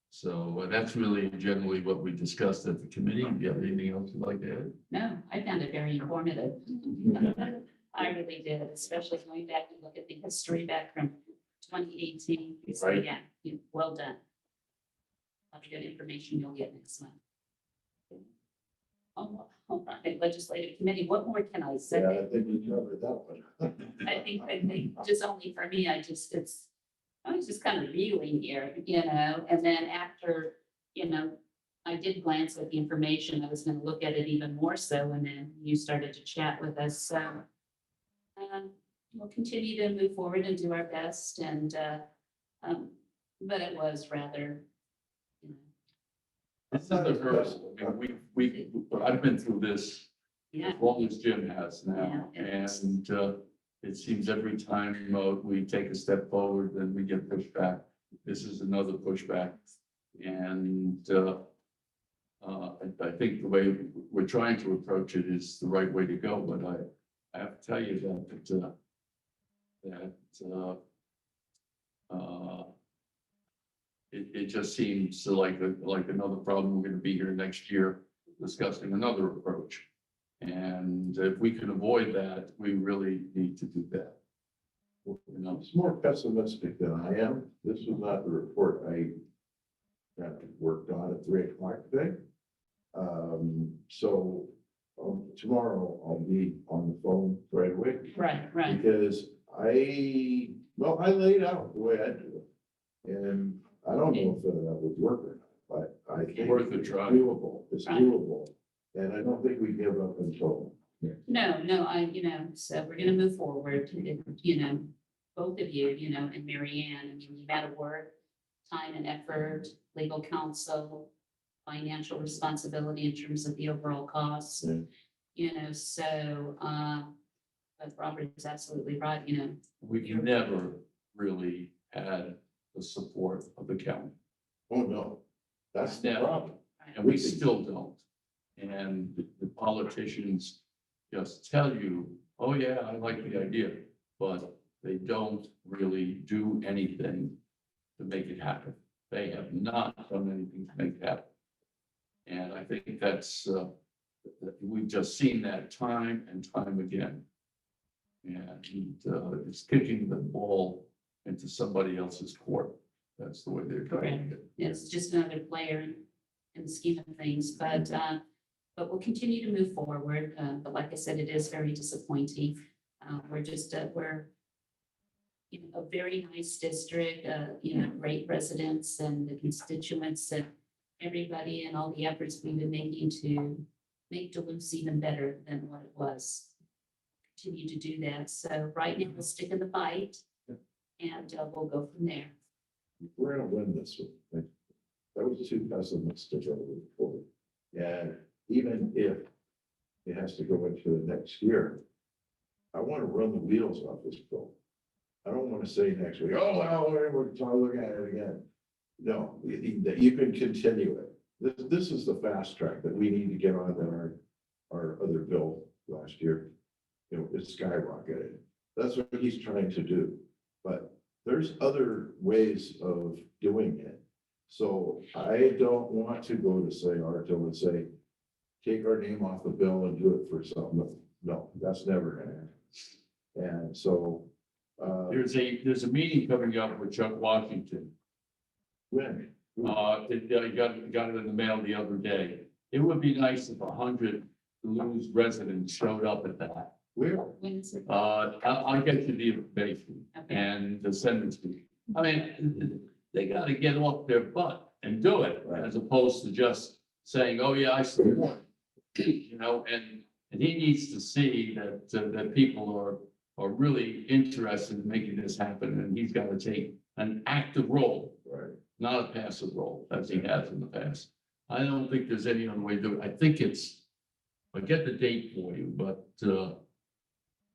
So that's really generally what we discussed at the committee. Do you have anything else you'd like to add? No, I found it very informative. I really did, especially going back to look at the history back from 2018. So Right. yeah, well done. A lot of good information you'll get next month. All right, legislative committee, what more can I say? Yeah, I think we covered that one. I think just only for me, I was just kind of reeling here, and then after, I did glance at the information, I was gonna look at it even more so, and then you started to chat with us, so. We'll continue to move forward and do our best, and, but it was rather, This is the first, I mean, I've been through this yeah. as long as Jim has now. Yeah, it is. And it seems every time we take a step forward, then we get pushed back. This is another pushback. And I think the way we're trying to approach it is the right way to go, but I have to tell you that it just seems like another problem. We're gonna be here next year discussing another approach. And if we can avoid that, we really need to do that. You know, it's more pessimistic than I am. This was not the report I got worked on at 3 o'clock today. So tomorrow I'll be on the phone right away. Right. Because I laid out the way I do it. And I don't know if that would work or not, but I think Worth a it's try. doable. It's Right. doable. And I don't think we give up until. No, so we're gonna move forward, both of you, and Mary Ann, I mean, you've got to work, time and effort, legal counsel, financial responsibility in terms of the overall costs. So, but Robert is absolutely right, We've never really had the support of the county, Oh, no, that's the Yeah. problem. and we still don't. And the politicians just tell you, oh yeah, I like the idea, but they don't really do anything to make it happen. They have not done anything to make it happen. And I think that's, we've just seen that time and time again. And it's kicking the ball into somebody else's court. That's the way they're doing it. it's just another player in the scheme of things, but we'll continue to move forward. But like I said, it is very disappointing. We're a very nice district, great residents and the constituents and everybody and all the efforts we've been making to make Duluth even better than what it was. Continue to do that. So right now we'll stick in the fight and we'll go from there. We're gonna win this one. That was too pessimistic of a report. And even if it has to go into the next year, I want to run the wheels off this bill. I don't want to say next week, oh, well, we're going to look at it again. No, you can continue it. This is the fast track that we need to get on that our other bill last year. It skyrocketed. That's what he's trying to do. But there's other ways of doing it. So I don't want to go to say Arto and say, take our name off the bill and do it for something. No, that's never gonna happen. And so, There's a meeting coming up with Chuck Washington. when? I got it in the mail the other day. It would be nice if 100 Duluth residents showed up at that. Where? When is it? I'll get you the information Okay. and send it to you. I mean, they gotta get off their butt and do it, as opposed to just saying, oh yeah, I support. You know, and he needs to see that, that people are really interested in making this happen, and he's gotta take an active role, Right. not a passive role, as he has in the past. I don't think there's any other way to do it. I think I'll get the date for you, but,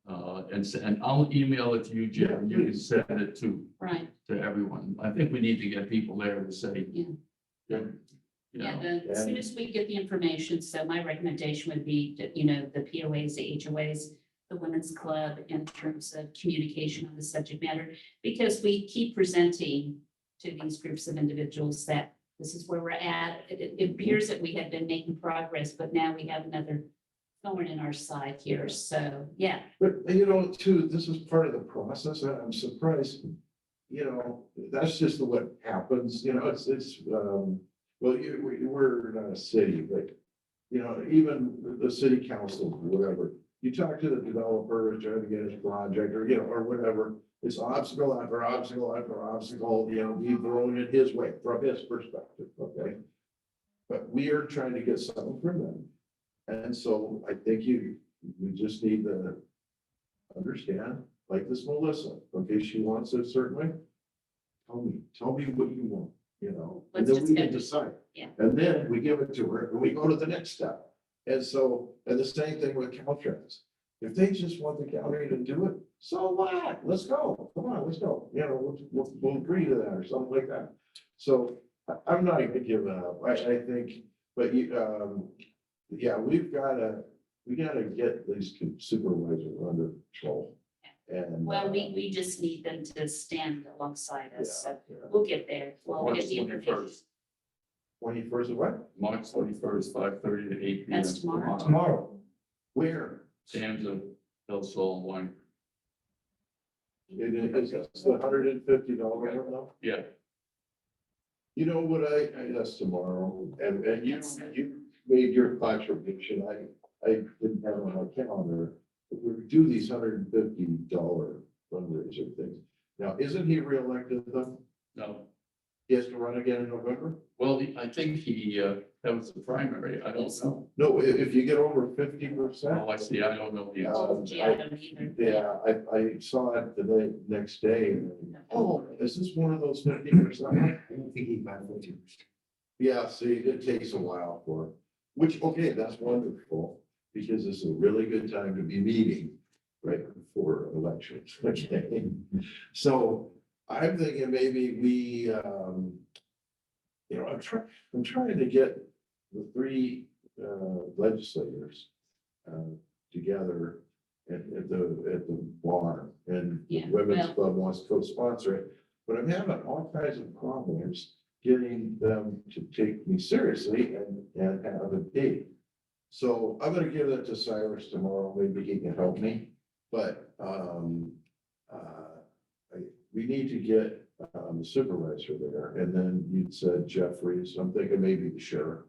and I'll email it to you, Jim, and you can send it Right, to everyone. I think we need to get people there to say. Yeah. You yeah, know, as soon as we get the information, so my recommendation would be that, you know, the POAs, the HOAs, the women's club in terms of communication on the subject matter, because we keep presenting to these groups of individuals that this is where we're at. It appears that we have been making progress, but now we have another thorn in our side here. So, yeah, But, you know, too, this is part of the process, and I'm surprised, you know, that's just what happens, you know, well, we're not a city, but, you know, even the city council, whatever, you talk to the developer trying to get his project, or, you know, or whatever, it's obstacle after obstacle after obstacle, you know, be thrown in his way from his perspective, okay? But we are trying to get something from them. And so I think we just need to understand, like this Melissa, okay, she wants it a certain way. Tell me what you want, you know, and Let's then we just can go. decide. Yeah. And then we give it to her and we go to the next step. And so, and the same thing with Caltrans. If they just want the county to do it, so what? Let's go. Come on, let's go. You know, we'll agree to that or something like that. So I'm not gonna give up. I think, but yeah, we gotta get these supervisors under control. And. well, we just need them to stand alongside us. So Yeah. we'll get there. We'll March get the information. 21st, 21st of what? March 21st, 5:30 to 8 p.m. That's tomorrow. Tomorrow. Where? Sam's Del Sol one. It is $150 now. Yeah, You know what that's tomorrow, and you made your contribution, I didn't have it on my calendar. But we do these $150 fundraiser things. Now, isn't he reelected though? no. He has to run again in November? Well, I think that was the primary. I don't know. No, if you get over 50%. Oh, I see. I don't know the answer. Oh, gee, I don't either. Yeah, I saw it the next day, and, oh, is this one of those 50%? I don't think he got 50%. Yeah, see, it takes a while for, which, okay, that's wonderful, because it's a really good time to be meeting right before elections. Okay, so I'm thinking maybe we, you know, I'm trying to get the three legislators together at the bar, and the Yeah, Women's well- Club wants to co-sponsor it, but I'm having all kinds of problems getting them to take me seriously and have a date. So I'm gonna give that to Cyrus tomorrow, maybe he can help me, but, we need to get, the supervisor there, and then you said Jeffries, I'm thinking maybe the sheriff.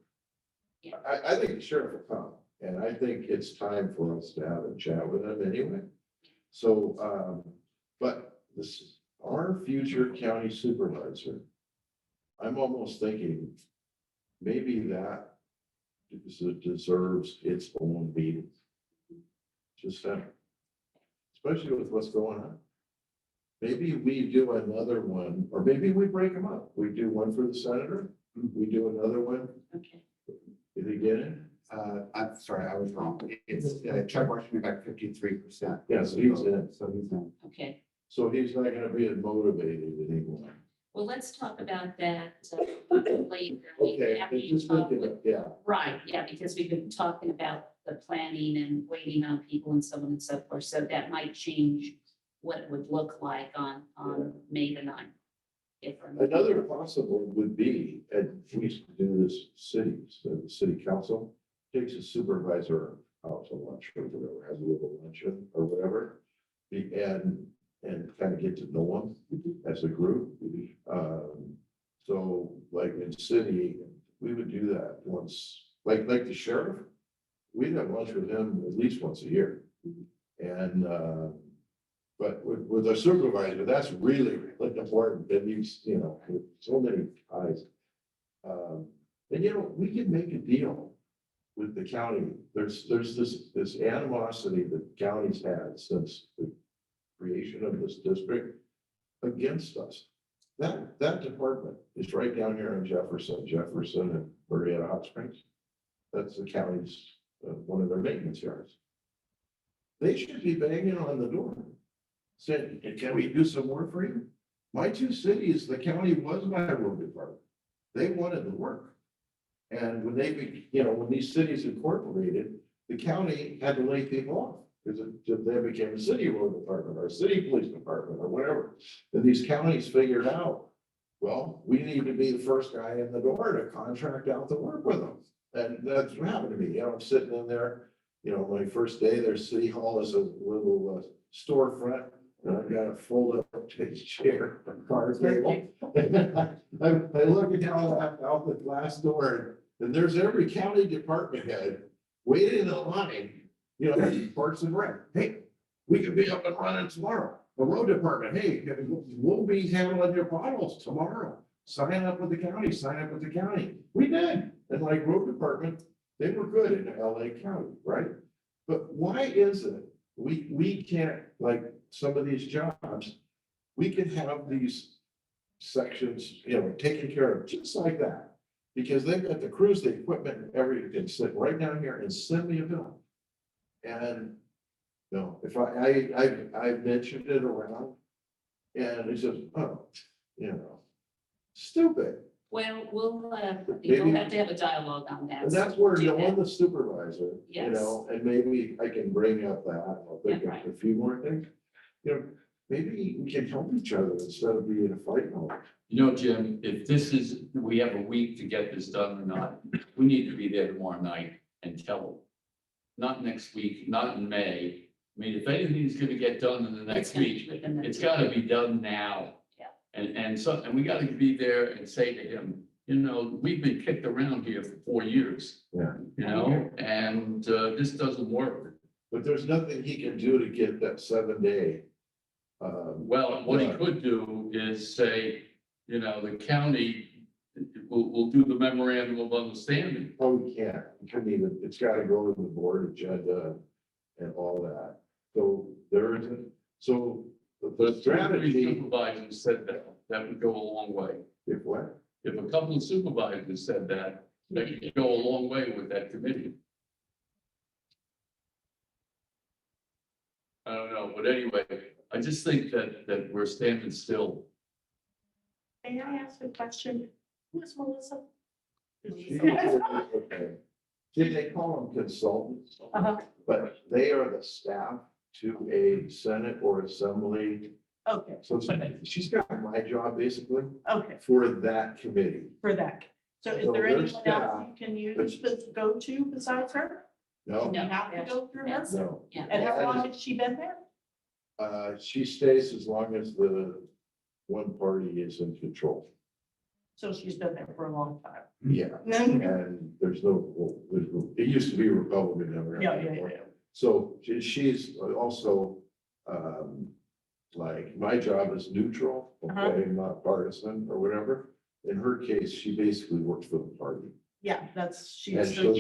Yeah. I think the sheriff will come, and I think it's time for us to have a chat with him anyway. So, but this is our future county supervisor. I'm almost thinking maybe that deserves its own meeting. Just that, especially with what's going on. Maybe we do another one, or maybe we break them up. We do one for the senator, we do another one. Okay. Did he get it? I'm sorry, I was wrong. It's Chuck Washington got 53%. Yeah, so he's in. So he's in. Okay. So he's not gonna be as motivated anymore. Well, let's talk about that later. Okay, After it's you just talk thinking, with- yeah, Right, yeah, because we've been talking about the planning and waiting on people and so on and so forth, so that might change what it would look like on May the 9th. If Another possible would be, and we used to do this cities, the city council takes a supervisor out to lunch or whatever, has a little luncheon or whatever. And kind of get to know them as a group. So like in city, we would do that once, like the sheriff. We'd have lunch with him at least once a year. And, but with a supervisor, that's really, really important, that you know, with so many ties. And you know, we can make a deal with the county. There's this animosity that counties had since the creation of this district against us. That department is right down here in Jefferson and Marietta Hot Springs. That's the county's, one of their maintenance yards. They should be banging on the door, saying, can we do some work for you? My two cities, the county was my road department. They wanted the work. And when when these cities incorporated, the county had to lay people off. Because they became a city road department or a city police department or whatever. And these counties figured out, well, we need to be the first guy in the door to contract out the work with them. And that's what happened to me. You know, I'm sitting in there, you know, my first day there, City Hall is a little storefront. And I've got a fold up chair, a car table. And I look down out the glass door and there's every county department head waiting in the line. You know, Parks and Rec, hey, we could be up and running tomorrow. The road department, hey, we'll be handling your potholes tomorrow. Sign up with the county, sign up with the county. We did. And like road department, they were good in LA County, right? But why is it we can't, like some of these jobs, we can have these sections, you know, taken care of just like that. Because they've got the crews, the equipment, and everything, sit right down here and send me a bill. And, you know, if I mentioned it around and it's just, oh, you know, stupid. Well, we'll Maybe- have to have a dialogue on that. And that's where Do you that. want the supervisor, you Yes. know, and maybe I can bring up that, I'll think Yeah, of right. a few more things. You know, maybe we can help each other instead of being a fight mode. You know, Jim, if this is, we have a week to get this done or not, we need to be there tomorrow night and tell them. Not next week, not in May. I mean, if anything's gonna get done in the next week, it's gotta be done now. Yeah. And we gotta be there and say to him, you know, we've been kicked around here for 4 years. Yeah. You know, and this doesn't work. But there's nothing he can do to get that 7-day. Well, what he could do is say, you know, the county will do the memorandum of understanding. Oh, we can't, we couldn't even, it's gotta go to the board agenda and all that. So there isn't, so the Three strategy, supervisors said that would go a long way. if what? If a couple of supervisors said that could go a long way with that committee. I don't know, but anyway, I just think that we're standing still. May I ask a question? Who is Melissa? Okay. See, they call them consultants, Uh-huh. but they are the staff to a Senate or Assembly. Okay, So she's got my job basically okay, for that committee. for that. So is So there their anyone else staff- you can use, but go to besides her? No, You have to go through her? no. Yeah. And how long has she been there? She stays as long as the one party is in control. So she's been there for a long time. Yeah, and there's no, it used to be Republican. never Yeah, happened yeah, before. yeah. So she's also, like, my job is neutral, Uh-huh. okay, not partisan or whatever. In her case, she basically works for the party. Yeah, that's, And she's. so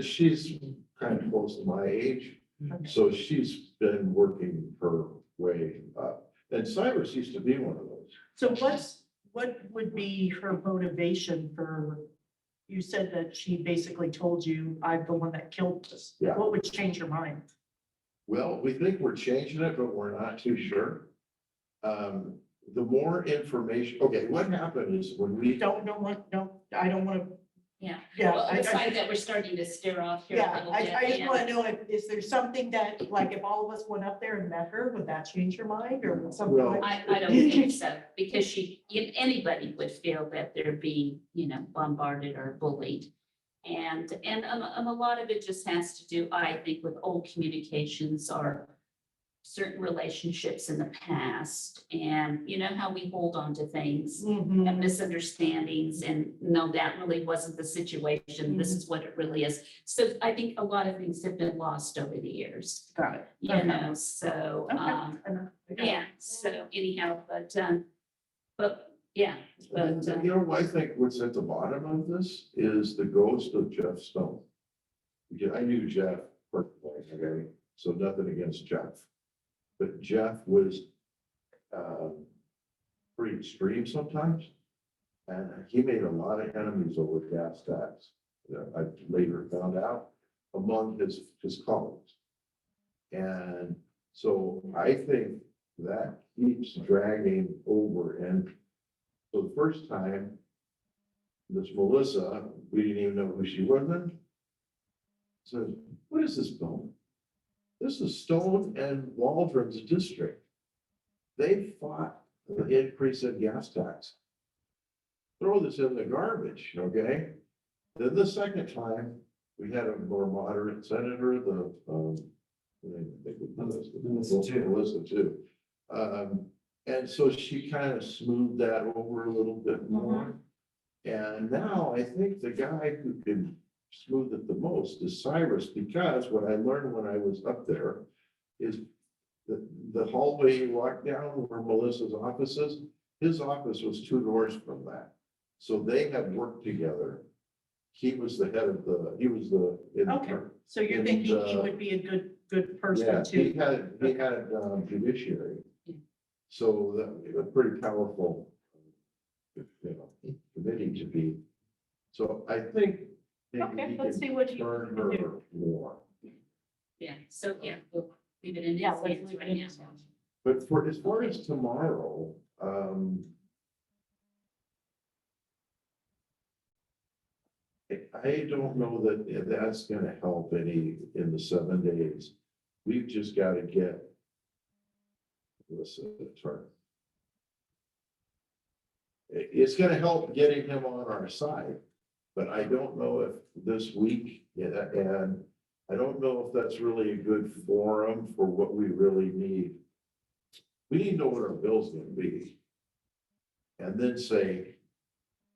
she's kind of close to my age, Okay. so she's been working her way up. And Cyrus used to be one of those. So what would be her motivation for, you said that she basically told you, I'm the one that killed this. Yeah. What would change your mind? Well, we think we're changing it, but we're not too sure. The more information, okay, what happened is when we, Don't want, no, I don't want to Yeah. Yeah, Well, I- the I- fact that we're starting to steer off here a Yeah, little I bit. just and- want to know if, is there something that, like, if all of us went up there and met her, would that change your mind or something? Well, like- I don't think so, because if anybody would feel that they're being, bombarded or bullied. And a lot of it just has to do, I think, with old communications or certain relationships in the past. And you know how we hold on to things Mhm. and misunderstandings, and no, that really wasn't the situation. This is what it really is. So I think a lot of things have been lost over the years, Got it. you Okay. know, so, Okay. I got it. yeah, so anyhow, but, yeah, And, but, I think what's at the bottom of this is the ghost of Jeff Stone. Because I knew Jeff personally, okay, so nothing against Jeff. But Jeff was, pretty extreme sometimes. And he made a lot of enemies over gas tax. I later found out among his colleagues. And so I think that keeps dragging over. And so the first time, this Melissa, we didn't even know who she was then. Said, what is this Stone? This is Stone and Waldron's district. They fought the increase in gas tax. Throw this in the garbage, okay? Then the second time, we had a more moderate senator, Melissa too. And so she kind of smoothed that over a little bit more. And now I think the guy who can smooth it the most is Cyrus, because what I learned when I was up there is the hallway you walk down where Melissa's office is, his office was 2 doors from that. So they had worked together. He was the head of he was the. Okay, so you're And, thinking he would be a good Yeah, person he to, had judiciary. So that a pretty powerful, committee to be. So I think maybe Okay, he let's can see what he turn can her do. more. yeah, so, yeah, we'll leave it in his Yeah, let's hands leave it right in now. his hands. But as far as tomorrow, I don't know that that's gonna help any in the 7 days. We've just gotta get. Listen, turn. It's gonna help getting him on our side, but I don't know if this week, and I don't know if that's really a good forum for what we really need. We need to know what our bill's gonna be. And then say,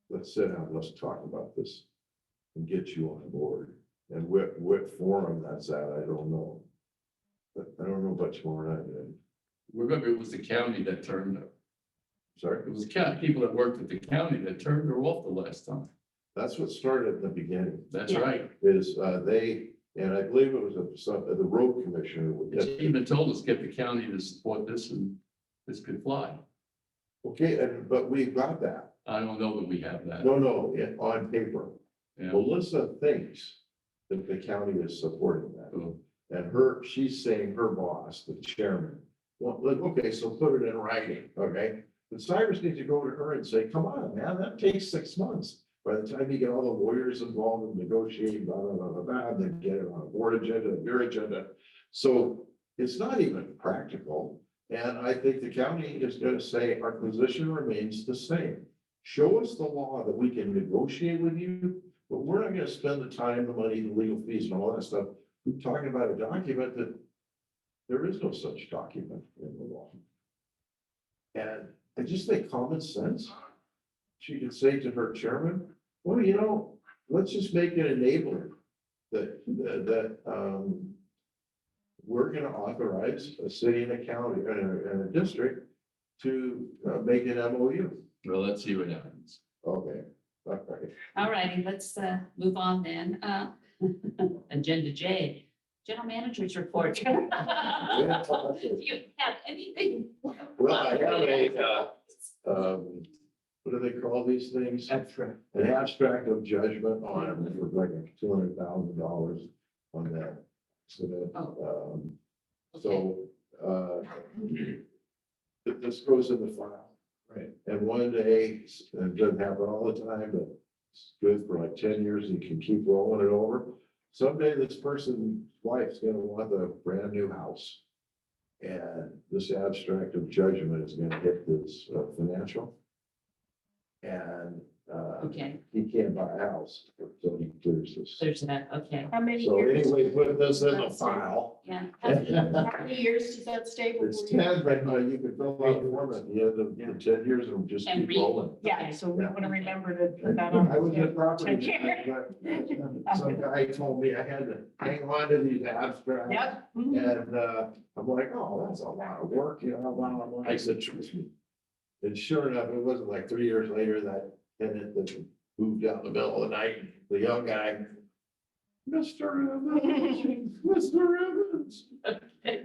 let's sit down, let's talk about this and get you on board. And what forum that's at, I don't know. But I don't know about tomorrow night. Remember, it was the county that turned her. Sorry, It was the county, people that worked at the county that turned her off the last time. that's what started at the beginning, That's Yeah. right. is they, and I believe it was the road commissioner. She even told us, get the county to support this and this could fly. Okay, but we've got that. I don't know that we have that. No, on paper. Yeah. Melissa thinks that the county is supporting that. So, And she's saying her boss, the chairman, well, look, okay, so put it in writing, okay? But Cyrus needs to go to her and say, come on, man, that takes 6 months. By the time you get all the lawyers involved in negotiating, blah, blah, blah, blah, blah, then get it on a board agenda, your agenda. So it's not even practical. And I think the county is gonna say, our position remains the same. Show us the law that we can negotiate with you, but we're not gonna spend the time, the money, the legal fees and all that stuff. We're talking about a document that there is no such document in the law. And I just think common sense. She could say to her chairman, well, let's just make it enabling that we're gonna authorize a city and a county and a district to make an MOU. well, let's see what happens. Okay. All right. All righty, let's move on then. Agenda J, general manager's report. If you have anything. Well, I have what do they call these things? Abstract. An abstract of judgment on it for like $200,000 on that. This goes in the file. Right. And one day, and it doesn't happen all the time, but it's good for like 10 years and you can keep rolling it over. Someday this person's wife's gonna want a brand new house. And this abstract of judgment is gonna hit this financial. And Okay, he can't buy a house until he clears this. there's that, okay, How many So years? anyway, put this in the file. yeah. How many years does that stay? It's before you- 10, but you can fill out the form at the end of the 10 years and just And keep read. rolling. Yeah, so we Yeah. want to remember to put that on. I was the at property, 10 years. but some guy told me I had to hang on to these abstracts. Yep. Mhm. And I'm like, oh, that's a lot of work, you know, I said, trust me. And sure enough, it wasn't like 3 years later that tenant that moved out in the middle of the night, the young guy. Mr. Evans, Mr. Evans,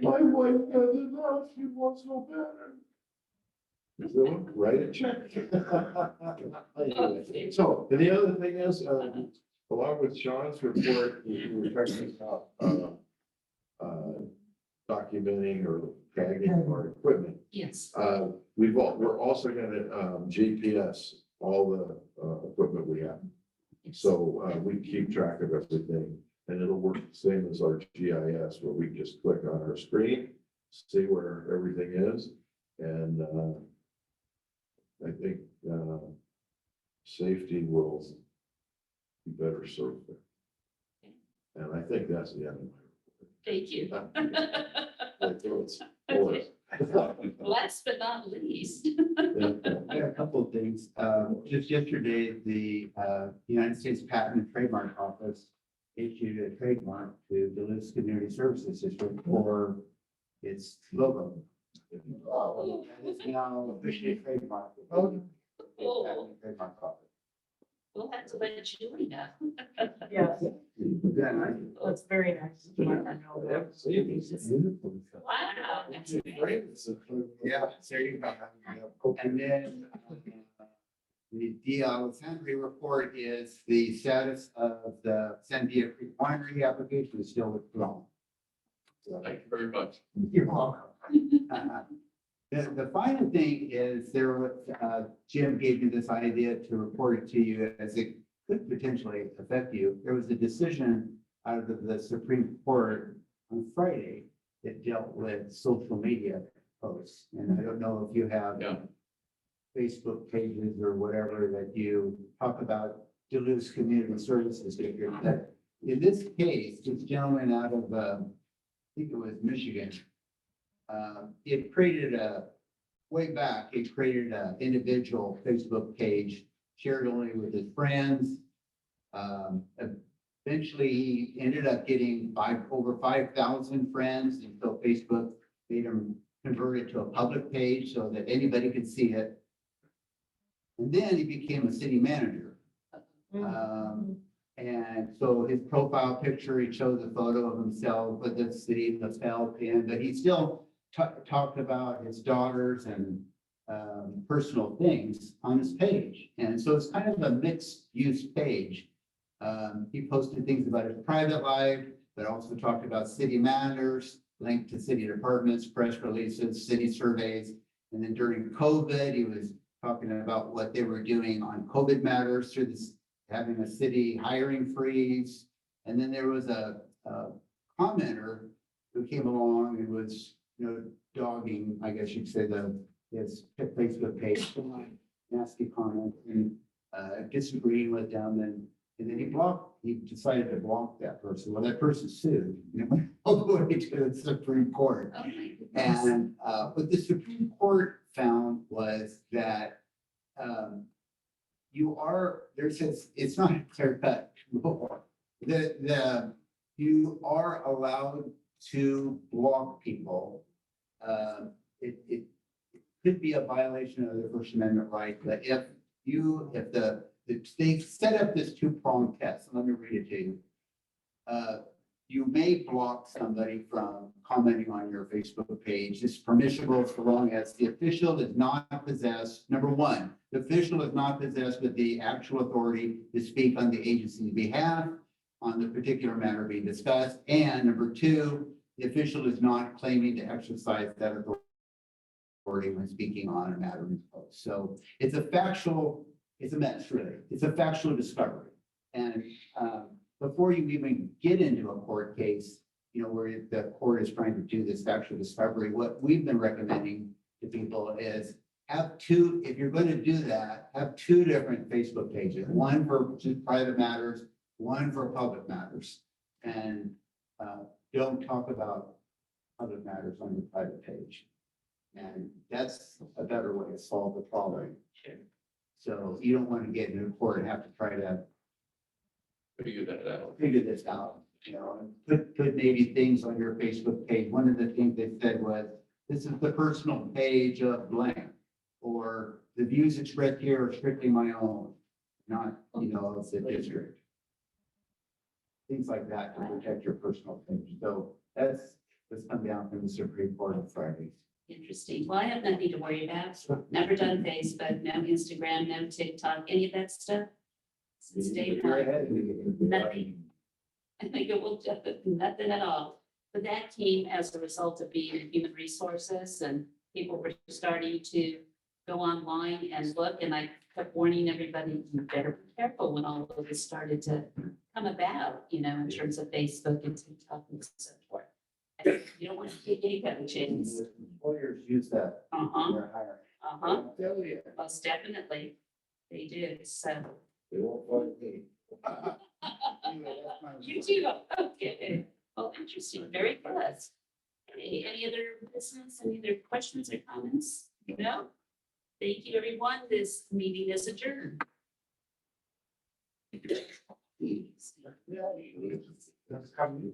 my wife has enough, she wants no better. So write a check. Anyway, so, and the other thing is, along with Sean's report, we were talking about, documenting or tagging our equipment. Yes, We're also gonna, GPS all the, equipment we have. So, we keep track of everything and it'll work the same as our GIS where we just click on our screen, see where everything is. And, I think, safety will be better served there. And I think that's the end of thank you. my report. Okay. Last but not least. I got a couple of things. Just yesterday, the United States Patent and Trademark Office issued a trademark to Duluth Community Services District for its logo. And it's now officially trademarked. Oh. Patent and Trademark Office. We'll have to let Julie know. Yes, Then I that's very nice. Wow, that's great. Yeah, there you go. And then the Alexandria report is the status of the Sandia Creek Winery application is still withdrawn. Thank you very much. You're welcome. The final thing is there was, Jim gave me this idea to report it to you as it could potentially affect you. There was a decision out of the Supreme Court on Friday that dealt with social media posts. And I don't know if you have Yeah. Facebook pages or whatever that you talk about Duluth Community Services District. But in this case, this gentleman out of, I think it was Michigan, it created way back, it created an individual Facebook page, shared only with his friends. Eventually, he ended up getting over 5,000 friends until Facebook made him convert it to a public page so that anybody could see it. And then he became a city manager. And so his profile picture, he shows a photo of himself with the city lapel pin, but he still talked about his daughters and personal things on his page. And so it's kind of a mixed use page. He posted things about his private life, but also talked about city matters, linked to city departments, press releases, city surveys. And then during COVID, he was talking about what they were doing on COVID matters through this, having a city hiring freeze. And then there was a commenter who came along and was, dogging, I guess you'd say, his Facebook page, nasty comment and disagreeing with them. And then he decided to block that person. Well, that person sued, went all the way to the Supreme Court. Oh, my goodness. And what the Supreme Court found was that it's not a clear cut. You are allowed to block people. It could be a violation of the First Amendment right, but if they set up this two-pronged test, let me read it to you. You may block somebody from commenting on your Facebook page. It's permissible so long as the official does not possess, number one, the official is not possessed with the actual authority to speak on the agency's behalf on the particular matter being discussed. And number two, the official is not claiming to exercise that authority when speaking on a matter in post. So it's a factual it's a mess, really. It's a factual discovery. And before you even get into a court case, you know, where the court is trying to do this factual discovery, what we've been recommending to people is have two, if you're going to do that, have two different Facebook pages, one for just private matters, one for public matters. And don't talk about public matters on your private page. And that's a better way to solve the problem. So you don't want to get into court and have to try to Figure that out. figure this out, you know, and put maybe things on your Facebook page. One of the things they said was, this is the personal page of blank, or the views expressed here are strictly my own, not, you know, of the district. Things like that to protect your personal page. So that's come down from the Supreme Court on Friday. Interesting. Well, I have nothing to worry about. Never done Facebook, no Instagram, no TikTok, any of that stuff. Since day one. Nothing. I think it will just nothing at all. But that came as a result of being in human resources, and people were starting to go online and look, and I kept warning everybody, you better be careful when all of this started to come about, you know, in terms of Facebook and TikTok and so forth. You don't want to take any kind of chance. Employers use that in Uh-huh, their hiring. uh-huh, Hell, yeah. most definitely. They do, so. They won't find me. Anyway, that's my You do, okay. Oh, interesting, very good. Any other business, any other questions or comments? No? Thank you, everyone. This meeting is adjourned. That's coming.